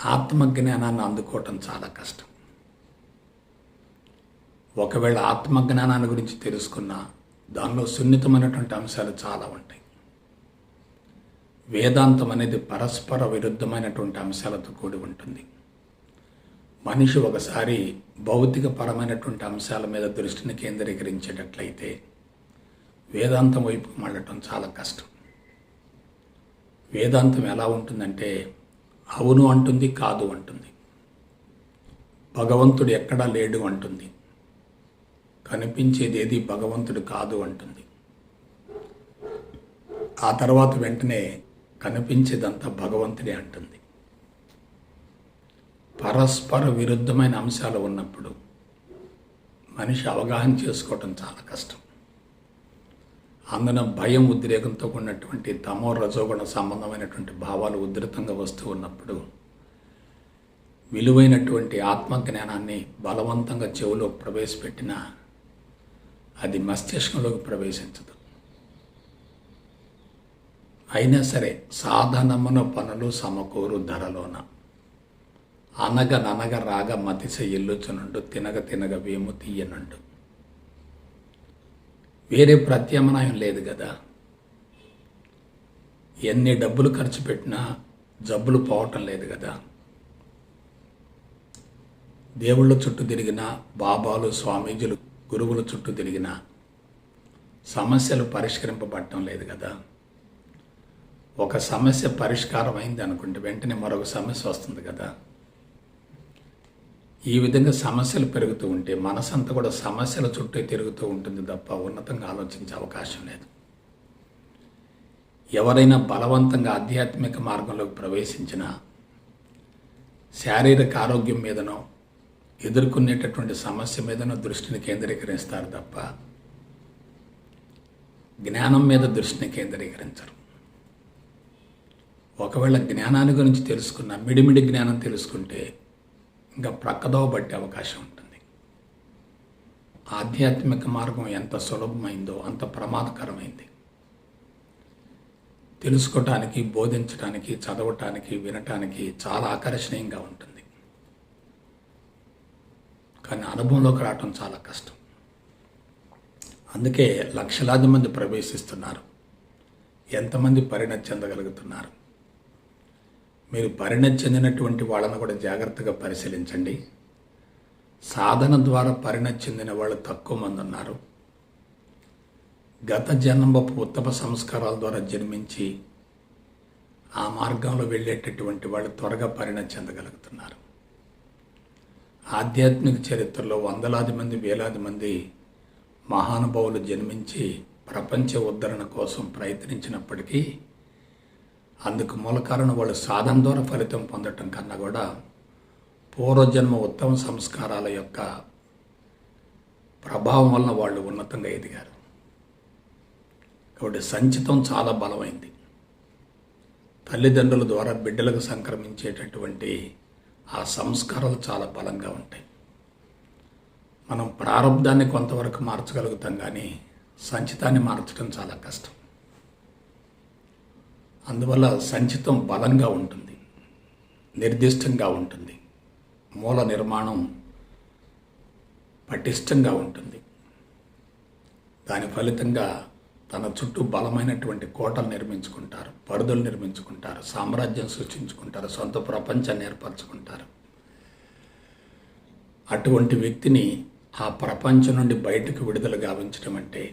ఆత్మజ్ఞానాన్ని అందుకోవటం చాలా కష్టం. ఒకవేళ ఆత్మజ్ఞానాన్ని గురించి తెలుసుకున్నా దానిలో సున్నితమైనటువంటి అంశాలు చాలా ఉంటాయి. వేదాంతం అనేది పరస్పర విరుద్ధమైనటువంటి అంశాలతో కూడి ఉంటుంది. మనిషి ఒకసారి భౌతికపరమైనటువంటి అంశాల మీద దృష్టిని కేంద్రీకరించేటట్లయితే వేదాంతం వైపుకు మళ్ళటం చాలా కష్టం. వేదాంతం ఎలా ఉంటుందంటే అవును అంటుంది, కాదు అంటుంది. భగవంతుడు ఎక్కడా లేడు అంటుంది. కనిపించేది ఏది భగవంతుడు కాదు అంటుంది. ఆ తర్వాత వెంటనే కనిపించేదంతా భగవంతుడే అంటుంది. పరస్పర విరుద్ధమైన అంశాలు ఉన్నప్పుడు మనిషి అవగాహన చేసుకోవటం చాలా కష్టం. అందున భయం, ఉద్రేకంతో ఉన్నటువంటి తమో రజోగుణ సంబంధమైనటువంటి భావాలు ఉధృతంగా వస్తూ ఉన్నప్పుడు విలువైనటువంటి ఆత్మజ్ఞానాన్ని బలవంతంగా చెవిలో ప్రవేశపెట్టినా అది మస్తిష్కంలోకి ప్రవేశించదు. అయినా సరే సాధనమున పనులు సమకూరు ధరలోన అనగ రాగ మతిస ఎల్లుచునుండు తినగ వేము తీయనుండు. వేరే ప్రత్యామ్నాయం లేదు కదా. ఎన్ని డబ్బులు ఖర్చు పెట్టినా జబ్బులు పోవటం లేదు కదా. దేవుళ్ళ చుట్టూ తిరిగిన బాబాలు, స్వామీజీలు, గురువుల చుట్టూ తిరిగిన సమస్యలు పరిష్కరింపబడటం లేదు కదా. ఒక సమస్య పరిష్కారం అయింది అనుకుంటే వెంటనే మరొక సమస్య వస్తుంది కదా. ఈ విధంగా సమస్యలు పెరుగుతూ ఉంటే మనసంతా కూడా సమస్యల చుట్టూ తిరుగుతూ ఉంటుంది తప్ప ఉన్నతంగా ఆలోచించే అవకాశం లేదు. ఎవరైనా బలవంతంగా ఆధ్యాత్మిక మార్గంలోకి ప్రవేశించిన శారీరక ఆరోగ్యం మీదనో ఎదుర్కొనేటటువంటి సమస్య మీదనో దృష్టిని కేంద్రీకరిస్తారు తప్ప జ్ఞానం మీద దృష్టిని కేంద్రీకరించరు. ఒకవేళ జ్ఞానాన్ని గురించి తెలుసుకున్న మిడిమిడి జ్ఞానం తెలుసుకుంటే ఇంకా ప్రక్కదోవ పట్టే అవకాశం ఉంటుంది. ఆధ్యాత్మిక మార్గం ఎంత సులభమైందో అంత ప్రమాదకరమైంది. తెలుసుకోవటానికి, బోధించడానికి, చదవటానికి, వినటానికి చాలా ఆకర్షణీయంగా ఉంటుంది. కానీ అనుభవంలోకి రావటం చాలా కష్టం. అందుకే లక్షలాది మంది ప్రవేశిస్తున్నారు. ఎంతమంది పరిణతి చెందగలుగుతున్నారు? మీరు పరిణతి చెందినటువంటి వాళ్ళను కూడా జాగ్రత్తగా పరిశీలించండి. సాధన ద్వారా పరిణతి చెందిన వాళ్ళు తక్కువ మంది ఉన్నారు. గత జన్మపు ఉత్తమ సంస్కారాల ద్వారా జన్మించి ఆ మార్గంలో వెళ్ళేటటువంటి వాళ్ళు త్వరగా పరిణతి చెందగలుగుతున్నారు. ఆధ్యాత్మిక చరిత్రలో వందలాది మంది, వేలాది మంది మహానుభావులు జన్మించి ప్రపంచ ఉద్ధరణ కోసం ప్రయత్నించినప్పటికీ అందుకు మూల కారణం వాళ్ళు సాధన ద్వారా ఫలితం పొందటం కన్నా కూడా పూర్వజన్మ ఉత్తమ సంస్కారాల యొక్క ప్రభావం వలన వాళ్ళు ఉన్నతంగా ఎదిగారు. కాబట్టి సంచితం చాలా బలమైంది. తల్లిదండ్రుల ద్వారా బిడ్డలకు సంక్రమించేటటువంటి ఆ సంస్కారాలు చాలా బలంగా ఉంటాయి. మనం ప్రారంధాన్ని కొంతవరకు మార్చగలుగుతాం, కానీ సంచితాన్ని మార్చడం చాలా కష్టం. అందువల్ల సంచితం బలంగా ఉంటుంది, నిర్దిష్టంగా ఉంటుంది, మూల నిర్మాణం పటిష్టంగా ఉంటుంది. దాని ఫలితంగా తన చుట్టూ బలమైనటువంటి కోటలు నిర్మించుకుంటారు, పరిధులు నిర్మించుకుంటారు, సామ్రాజ్యం సృష్టించుకుంటారు, సొంత ప్రపంచాన్ని ఏర్పరచుకుంటారు. అటువంటి వ్యక్తిని ఆ ప్రపంచం నుండి బయటకు విడుదల గావించడం అంటే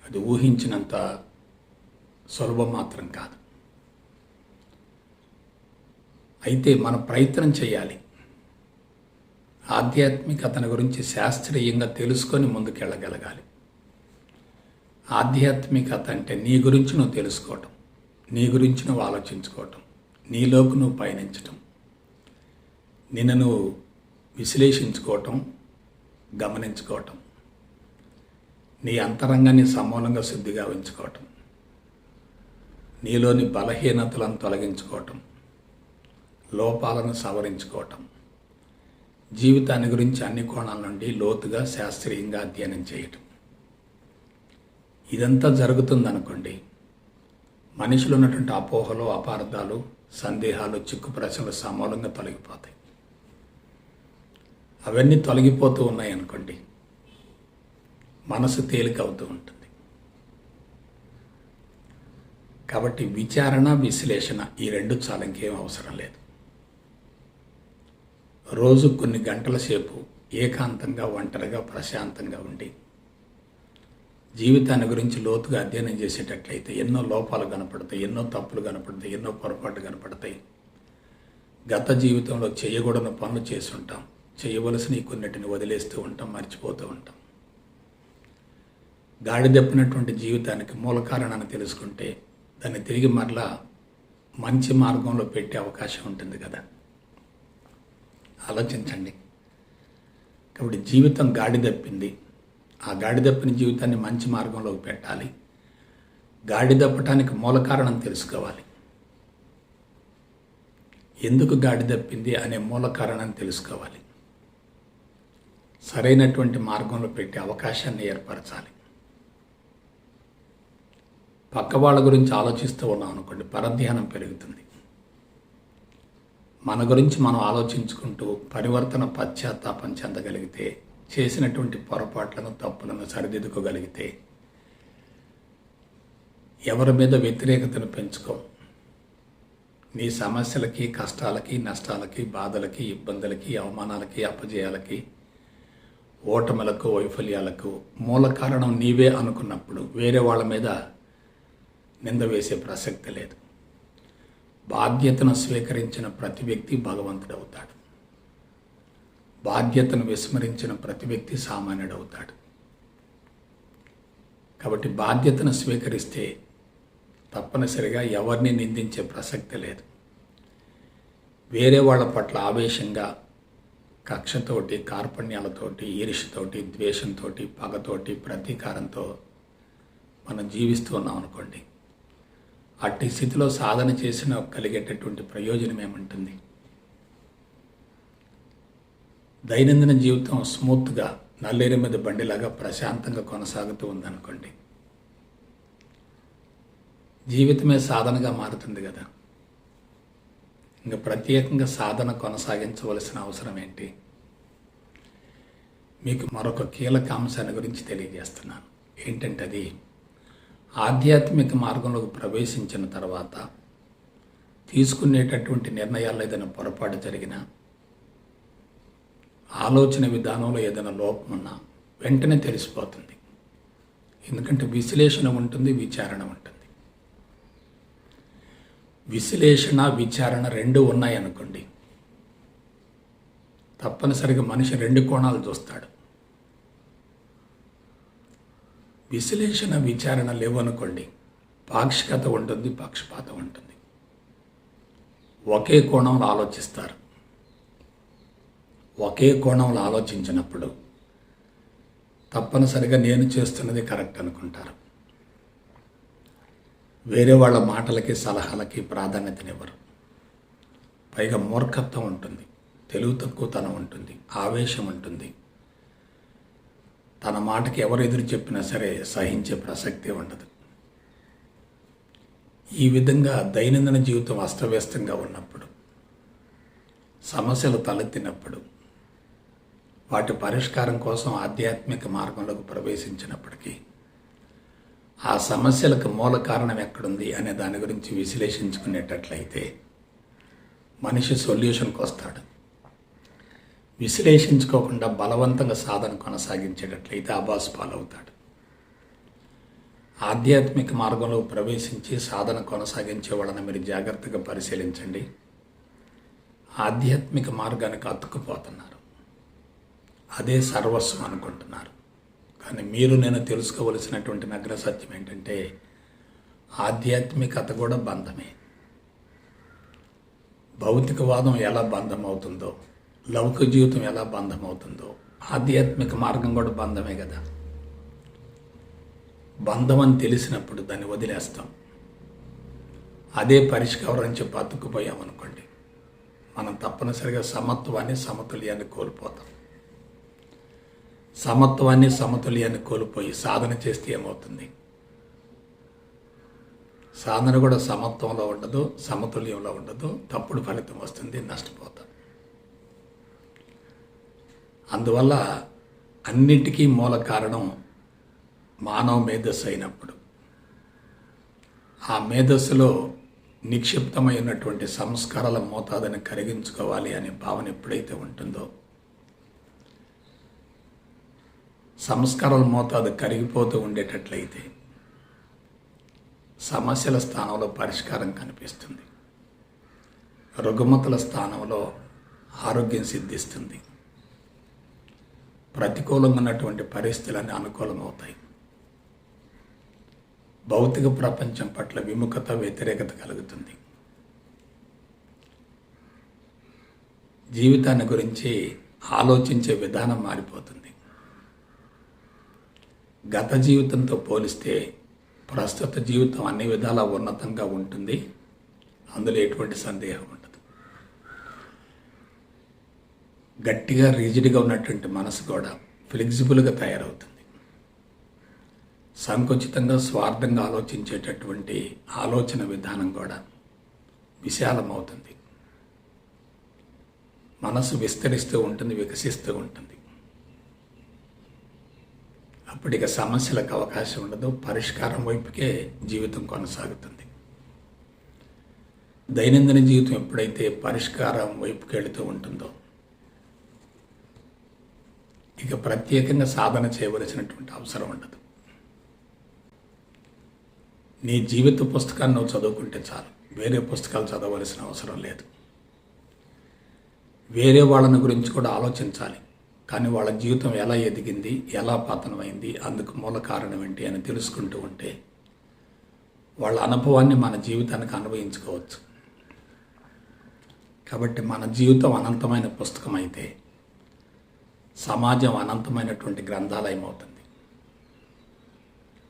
అది ఊహించినంత సులభం మాత్రం కాదు. అయితే మనం ప్రయత్నం చేయాలి. ఆధ్యాత్మికతను గురించి శాస్త్రీయంగా తెలుసుకొని ముందుకెళ్ళగలగాలి. ఆధ్యాత్మికత అంటే నీ గురించి నువ్వు తెలుసుకోవటం, నీ గురించి నువ్వు ఆలోచించుకోవటం, నీలోకి నువ్వు పయనించటం, నిన్ను నువ్వు విశ్లేషించుకోవటం, గమనించుకోవటం, నీ అంతరంగాన్ని సమూలంగా శుద్ధిగా ఉంచుకోవటం, నీలోని బలహీనతలను తొలగించుకోవటం, లోపాలను సవరించుకోవటం, జీవితాన్ని గురించి అన్ని కోణాల నుండి లోతుగా శాస్త్రీయంగా అధ్యయనం చేయటం. ఇదంతా జరుగుతుందనుకోండి, మనిషిలో ఉన్నటువంటి అపోహలు, అపార్థాలు, సందేహాలు, చిక్కు ప్రశ్నలు సమూలంగా తొలగిపోతాయి. అవన్నీ తొలగిపోతూ ఉన్నాయి అనుకోండి, మనసు తేలిక అవుతూ ఉంటుంది. కాబట్టి విచారణ, విశ్లేషణ ఈ రెండు చాలా, ఇంకేం అవసరం లేదు. రోజు కొన్ని గంటల సేపు ఏకాంతంగా, ఒంటరిగా, ప్రశాంతంగా ఉండి జీవితాన్ని గురించి లోతుగా అధ్యయనం చేసేటట్లయితే ఎన్నో లోపాలు కనపడతాయి, ఎన్నో తప్పులు కనపడతాయి, ఎన్నో పొరపాట్లు కనపడతాయి. గత జీవితంలో చేయకూడని పనులు చేసి ఉంటాం, చేయవలసిన కొన్నిటిని వదిలేస్తూ ఉంటాం, మర్చిపోతూ ఉంటాం. గాడిదప్పినటువంటి జీవితానికి మూల కారణాన్ని తెలుసుకుంటే దాన్ని తిరిగి మరలా మంచి మార్గంలో పెట్టే అవకాశం ఉంటుంది కదా. ఆలోచించండి. కాబట్టి జీవితం గాడిదప్పింది, ఆ గాడిదప్పిన జీవితాన్ని మంచి మార్గంలోకి పెట్టాలి. గాడిదప్పటానికి మూల కారణం తెలుసుకోవాలి. ఎందుకు గాడిదప్పింది అనే మూల కారణాన్ని తెలుసుకోవాలి. సరైనటువంటి మార్గంలో పెట్టే అవకాశాన్ని ఏర్పరచాలి. పక్క వాళ్ళ గురించి ఆలోచిస్తూ ఉన్నాం అనుకోండి, పరధ్యానం పెరుగుతుంది. మన గురించి మనం ఆలోచించుకుంటూ పరివర్తన, పశ్చాత్తాపం చెందగలిగితే, చేసినటువంటి పొరపాట్లను, తప్పులను సరిదిద్దుకోగలిగితే, ఎవరి మీద వ్యతిరేకతను పెంచుకో. నీ సమస్యలకి, కష్టాలకి, నష్టాలకి, బాధలకి, ఇబ్బందులకి, అవమానాలకి, అపజయాలకి, ఓటములకు, వైఫల్యాలకు మూల కారణం నీవే అనుకున్నప్పుడు వేరే వాళ్ళ మీద నింద వేసే ప్రసక్తి లేదు. బాధ్యతను స్వీకరించిన ప్రతి వ్యక్తి భగవంతుడవుతాడు. బాధ్యతను విస్మరించిన ప్రతి వ్యక్తి సామాన్యుడవుతాడు. కాబట్టి బాధ్యతను స్వీకరిస్తే తప్పనిసరిగా ఎవరిని నిందించే ప్రసక్తి లేదు. వేరే వాళ్ళ పట్ల ఆవేశంగా, కక్షతోటి, కార్పణ్యాలతోటి, ఈర్ష్యతోటి, ద్వేషంతోటి, పగతోటి, ప్రతీకారంతో మనం జీవిస్తూ ఉన్నాం అనుకోండి, అట్టి స్థితిలో సాధన చేసిన కలిగేటటువంటి ప్రయోజనం ఏముంటుంది? దైనందిన జీవితం స్మూత్గా, నల్లేరు మీద బండిలాగా ప్రశాంతంగా కొనసాగుతూ ఉందనుకోండి, జీవితమే సాధనగా మారుతుంది కదా. ఇంకా ప్రత్యేకంగా సాధన కొనసాగించవలసిన అవసరం ఏంటి? మీకు మరొక కీలక అంశాన్ని గురించి తెలియజేస్తున్నాను. ఏంటంటే అది ఆధ్యాత్మిక మార్గంలోకి ప్రవేశించిన తర్వాత తీసుకునేటటువంటి నిర్ణయాల్లో ఏదైనా పొరపాటు జరిగినా, ఆలోచన విధానంలో ఏదైనా లోపం ఉన్నా వెంటనే తెలిసిపోతుంది. ఎందుకంటే విశ్లేషణ ఉంటుంది, విచారణ ఉంటుంది. విశ్లేషణ, విచారణ రెండు ఉన్నాయనుకోండి, తప్పనిసరిగా మనిషి రెండు కోణాలు చూస్తాడు. విశ్లేషణ, విచారణ లేవనుకోండి, పాక్షికత ఉంటుంది, పక్షపాతం ఉంటుంది. ఒకే కోణంలో ఆలోచిస్తారు. ఒకే కోణంలో ఆలోచించినప్పుడు తప్పనిసరిగా నేను చేస్తున్నది కరెక్ట్ అనుకుంటారు. వేరే వాళ్ళ మాటలకి, సలహాలకి ప్రాధాన్యతనివ్వరు. పైగా మూర్ఖత్వం ఉంటుంది, తెలివి తక్కువతనం ఉంటుంది, ఆవేశం ఉంటుంది. తన మాటకి ఎవరు ఎదురు చెప్పినా సరే సహించే ప్రసక్తే ఉండదు. ఈ విధంగా దైనందిన జీవితం అస్తవ్యస్తంగా ఉన్నప్పుడు, సమస్యలు తలెత్తినప్పుడు, వాటి పరిష్కారం కోసం ఆధ్యాత్మిక మార్గంలోకి ప్రవేశించినప్పటికీ ఆ సమస్యలకు మూల కారణం ఎక్కడుంది అనే దాని గురించి విశ్లేషించుకునేటట్లయితే మనిషి సొల్యూషన్కి వస్తాడు. విశ్లేషించుకోకుండా బలవంతంగా సాధన కొనసాగించేటట్లయితే ఆభాసు పాలవుతాడు. ఆధ్యాత్మిక మార్గంలో ప్రవేశించి సాధన కొనసాగించే వాళ్ళని మీరు జాగ్రత్తగా పరిశీలించండి. ఆధ్యాత్మిక మార్గానికి అతుక్కుపోతున్నారు, అదే సర్వస్వం అనుకుంటున్నారు. కానీ మీరు నేను తెలుసుకోవలసినటువంటి నగ్న సత్యం ఏంటంటే ఆధ్యాత్మికత కూడా బంధమే. భౌతికవాదం ఎలా బంధం అవుతుందో, లౌకిక జీవితం ఎలా బంధం అవుతుందో, ఆధ్యాత్మిక మార్గం కూడా బంధమే కదా. బంధం అని తెలిసినప్పుడు దాన్ని వదిలేస్తాం. అదే పరిష్కారం అని చెప్పి అతుక్కుపోయామనుకోండి, మనం తప్పనిసరిగా సమత్వాన్ని, సమతుల్యాన్ని కోల్పోతాం. సమత్వాన్ని, సమతుల్యాన్ని కోల్పోయి సాధన చేస్తే ఏమవుతుంది? సాధన కూడా సమత్వంలో ఉండదు, సమతుల్యంలో ఉండదు, తప్పుడు ఫలితం వస్తుంది, నష్టపోతాం. అందువల్ల అన్నిటికీ మూల కారణం మానవ మేధస్సు అయినప్పుడు, ఆ మేధస్సులో నిక్షిప్తమైనటువంటి సంస్కారాల మోతాదుని కరిగించుకోవాలి అనే భావన ఎప్పుడైతే ఉంటుందో, సంస్కారాల మోతాదు కరిగిపోతూ ఉండేటట్లయితే సమస్యల స్థానంలో పరిష్కారం కనిపిస్తుంది, రుగ్మతల స్థానంలో ఆరోగ్యం సిద్ధిస్తుంది, ప్రతికూలంగా ఉన్నటువంటి పరిస్థితులన్నీ అనుకూలమవుతాయి. భౌతిక ప్రపంచం పట్ల విముఖత, వ్యతిరేకత కలుగుతుంది. జీవితాన్ని గురించి ఆలోచించే విధానం మారిపోతుంది. గత జీవితంతో పోలిస్తే ప్రస్తుత జీవితం అన్ని విధాలా ఉన్నతంగా ఉంటుంది, అందులో ఎటువంటి సందేహం ఉండదు. గట్టిగా రిజిడ్గా ఉన్నటువంటి మనసు కూడా ఫ్లెక్సిబుల్గా తయారవుతుంది. సంకుచితంగా, స్వార్థంగా ఆలోచించేటటువంటి ఆలోచన విధానం కూడా విశాలమవుతుంది. మనసు విస్తరిస్తూ ఉంటుంది, వికసిస్తూ ఉంటుంది. అప్పటిక సమస్యలకు అవకాశం ఉండదు, పరిష్కారం వైపుకే జీవితం కొనసాగుతుంది. దైనందిన జీవితం ఎప్పుడైతే పరిష్కారం వైపుకి వెళుతూ ఉంటుందో, ఇక ప్రత్యేకంగా సాధన చేయవలసినటువంటి అవసరం ఉండదు. నీ జీవిత పుస్తకాన్ని నువ్వు చదువుకుంటే చాలు, వేరే పుస్తకాలు చదవలసిన అవసరం లేదు. వేరే వాళ్ళని గురించి కూడా ఆలోచించాలి, కానీ వాళ్ళ జీవితం ఎలా ఎదిగింది, ఎలా పతనమైంది, అందుకు మూల కారణం ఏంటి అని తెలుసుకుంటూ ఉంటే వాళ్ళ అనుభవాన్ని మన జీవితానికి అన్వయించుకోవచ్చు. కాబట్టి మన జీవితం అనంతమైన పుస్తకం అయితే సమాజం అనంతమైనటువంటి గ్రంథాలయం అవుతుంది.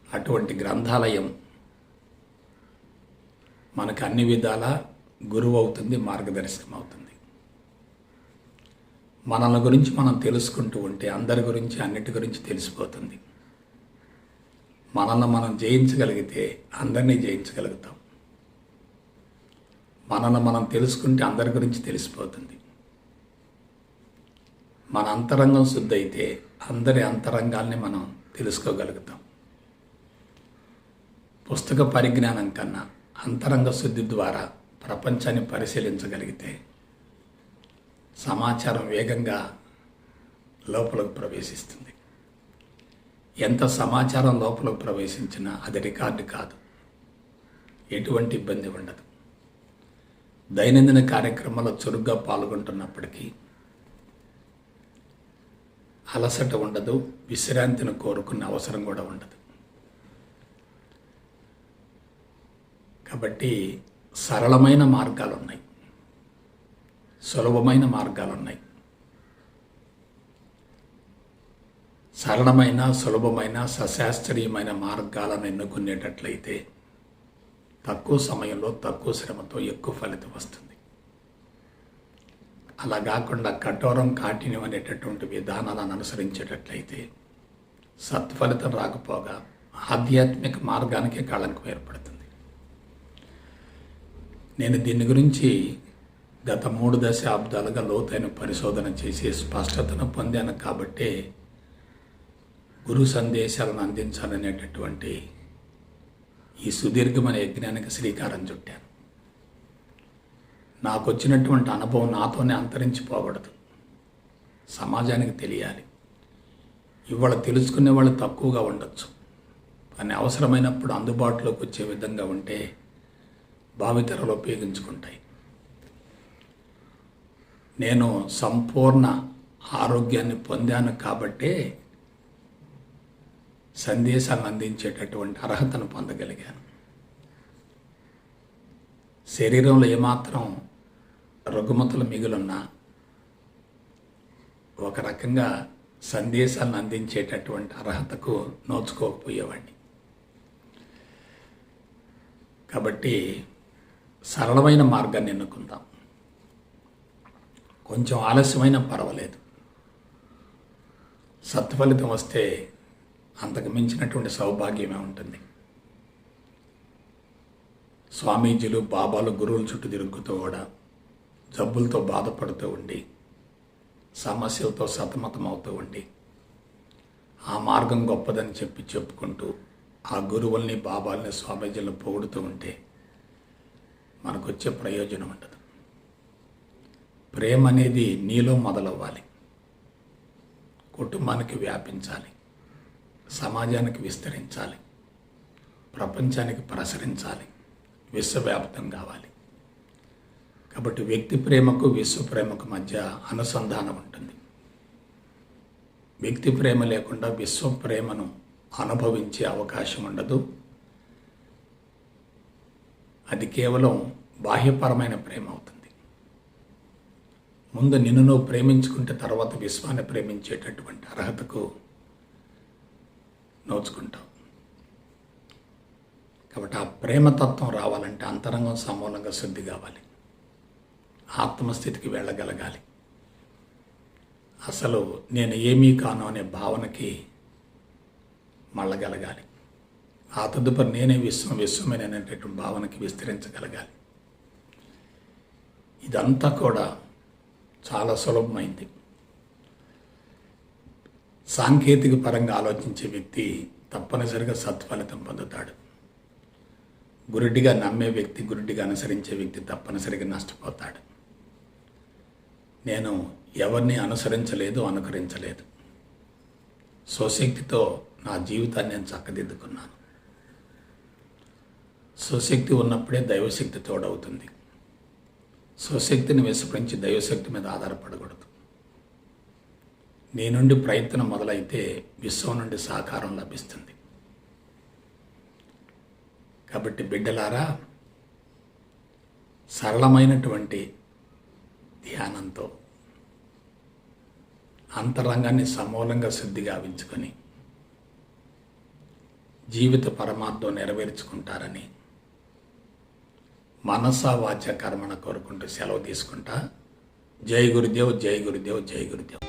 అటువంటి గ్రంథాలయం మనకు అన్ని విధాలా గురువు అవుతుంది, మార్గదర్శకం అవుతుంది. మనల్ని గురించి మనం తెలుసుకుంటూ ఉంటే అందరి గురించి అన్నిటి గురించి తెలిసిపోతుంది. మనల్ని మనం జయించగలిగితే అందరినీ జయించగలుగుతాం. మనల్ని మనం తెలుసుకుంటే అందరి గురించి తెలిసిపోతుంది. మన అంతరంగం శుద్ధి అయితే అందరి అంతరంగాల్ని మనం తెలుసుకోగలుగుతాం. పుస్తక పరిజ్ఞానం కన్నా అంతరంగ శుద్ధి ద్వారా ప్రపంచాన్ని పరిశీలించగలిగితే సమాచారం వేగంగా లోపలకు ప్రవేశిస్తుంది. ఎంత సమాచారం లోపలకు ప్రవేశించినా అది రికార్డు కాదు, ఎటువంటి ఇబ్బంది ఉండదు. దైనందిన కార్యక్రమాల్లో చురుగ్గా పాల్గొంటున్నప్పటికీ అలసట ఉండదు, విశ్రాంతిని కోరుకునే అవసరం కూడా ఉండదు. కాబట్టి సరళమైన మార్గాలు ఉన్నాయి, సులభమైన మార్గాలు ఉన్నాయి. సరళమైన, సులభమైన, సశాస్త్రీయమైన మార్గాలను ఎన్నుకునేటట్లయితే తక్కువ సమయంలో తక్కువ శ్రమతో ఎక్కువ ఫలితం వస్తుంది. అలా కాకుండా కఠోరం, కాఠిన్యం అనేటటువంటి విధానాలను అనుసరించేటట్లయితే సత్ఫలితం రాకపోగా ఆధ్యాత్మిక మార్గానికే కళంకం ఏర్పడుతుంది. నేను దీని గురించి గత 3 దశాబ్దాలుగా లోతైన పరిశోధన చేసి స్పష్టతను పొందాను. కాబట్టే గురు సందేశాలను అందించాలనేటటువంటి ఈ సుదీర్ఘమైన యజ్ఞానికి శ్రీకారం చుట్టాను. నాకు వచ్చినటువంటి అనుభవం నాతోనే అంతరించిపోకూడదు, సమాజానికి తెలియాలి. ఇవాళ తెలుసుకునే వాళ్ళు తక్కువగా ఉండొచ్చు, కానీ అవసరమైనప్పుడు అందుబాటులోకి వచ్చే విధంగా ఉంటే భావితరాలు ఉపయోగించుకుంటాయి. నేను సంపూర్ణ ఆరోగ్యాన్ని పొందాను కాబట్టే సందేశాలను అందించేటటువంటి అర్హతను పొందగలిగాను. శరీరంలో ఏమాత్రం రుగ్మతలు మిగులున్నా ఒక రకంగా సందేశాలను అందించేటటువంటి అర్హతకు నోచుకోకపోయేవాడిని. కాబట్టి సరళమైన మార్గాన్ని ఎన్నుకుందాం. కొంచెం ఆలస్యమైన పర్వాలేదు, సత్ఫలితం వస్తే అంతకు మించినటువంటి సౌభాగ్యమే ఉంటుంది. స్వామీజీలు, బాబాలు, గురువుల చుట్టూ తిరుగుతూ కూడా జబ్బులతో బాధపడుతూ ఉండి, సమస్యలతో సతమతమవుతూ ఉండి, ఆ మార్గం గొప్పదని చెప్పుకుంటూ ఆ గురువుల్ని, బాబాల్ని, స్వామీజీలను పొగుడుతూ ఉంటే మనకు వచ్చే ప్రయోజనం ఉండదు. ప్రేమ అనేది నీలో మొదలవ్వాలి, కుటుంబానికి వ్యాపించాలి, సమాజానికి విస్తరించాలి, ప్రపంచానికి ప్రసరించాలి, విశ్వవ్యాప్తం కావాలి. కాబట్టి వ్యక్తి ప్రేమకు, విశ్వ ప్రేమకు మధ్య అనుసంధానం ఉంటుంది. వ్యక్తి ప్రేమ లేకుండా విశ్వ ప్రేమను అనుభవించే అవకాశం ఉండదు. అది కేవలం బాహ్యపరమైన ప్రేమ అవుతుంది. ముందు నిన్ను నువ్వు ప్రేమించుకుంటే తర్వాత విశ్వాన్ని ప్రేమించేటటువంటి అర్హతకు నోచుకుంటావు. కాబట్టి ఆ ప్రేమతత్వం రావాలంటే అంతరంగం సమూలంగా శుద్ధి కావాలి, ఆత్మస్థితికి వెళ్ళగలగాలి. అసలు నేను ఏమీ కాను అనే భావనకి మళ్ళగలగాలి. ఆ తదుపరి నేనే విశ్వం, విశ్వమే అనేటటువంటి భావనకి విస్తరించగలగాలి. ఇదంతా కూడా చాలా సులభమైంది. సాంకేతిక పరంగా ఆలోచించే వ్యక్తి తప్పనిసరిగా సత్ఫలితం పొందుతాడు. గురుడిగా నమ్మే వ్యక్తి, గురుడిగా అనుసరించే వ్యక్తి తప్పనిసరిగా నష్టపోతాడు. నేను ఎవరిని అనుసరించలేదు, అనుకరించలేదు. స్వశక్తితో నా జీవితాన్ని నేను చక్కదిద్దుకున్నాను. స్వశక్తి ఉన్నప్పుడే దైవశక్తి తోడవుతుంది. స్వశక్తిని విస్మరించి దైవశక్తి మీద ఆధారపడకూడదు. నీ నుండి ప్రయత్నం మొదలైతే విశ్వం నుండి సహకారం లభిస్తుంది. కాబట్టి బిడ్డలారా, సరళమైనటువంటి ధ్యానంతో అంతరంగాన్ని సమూలంగా శుద్ధి గావించుకొని జీవిత పరమార్థం నెరవేర్చుకుంటారని మనసా వాచ కర్మణ కోరుకుంటూ సెలవు తీసుకుంటా. జై గురుదేవ్, జై గురుదేవ్, జై గురుదేవ్.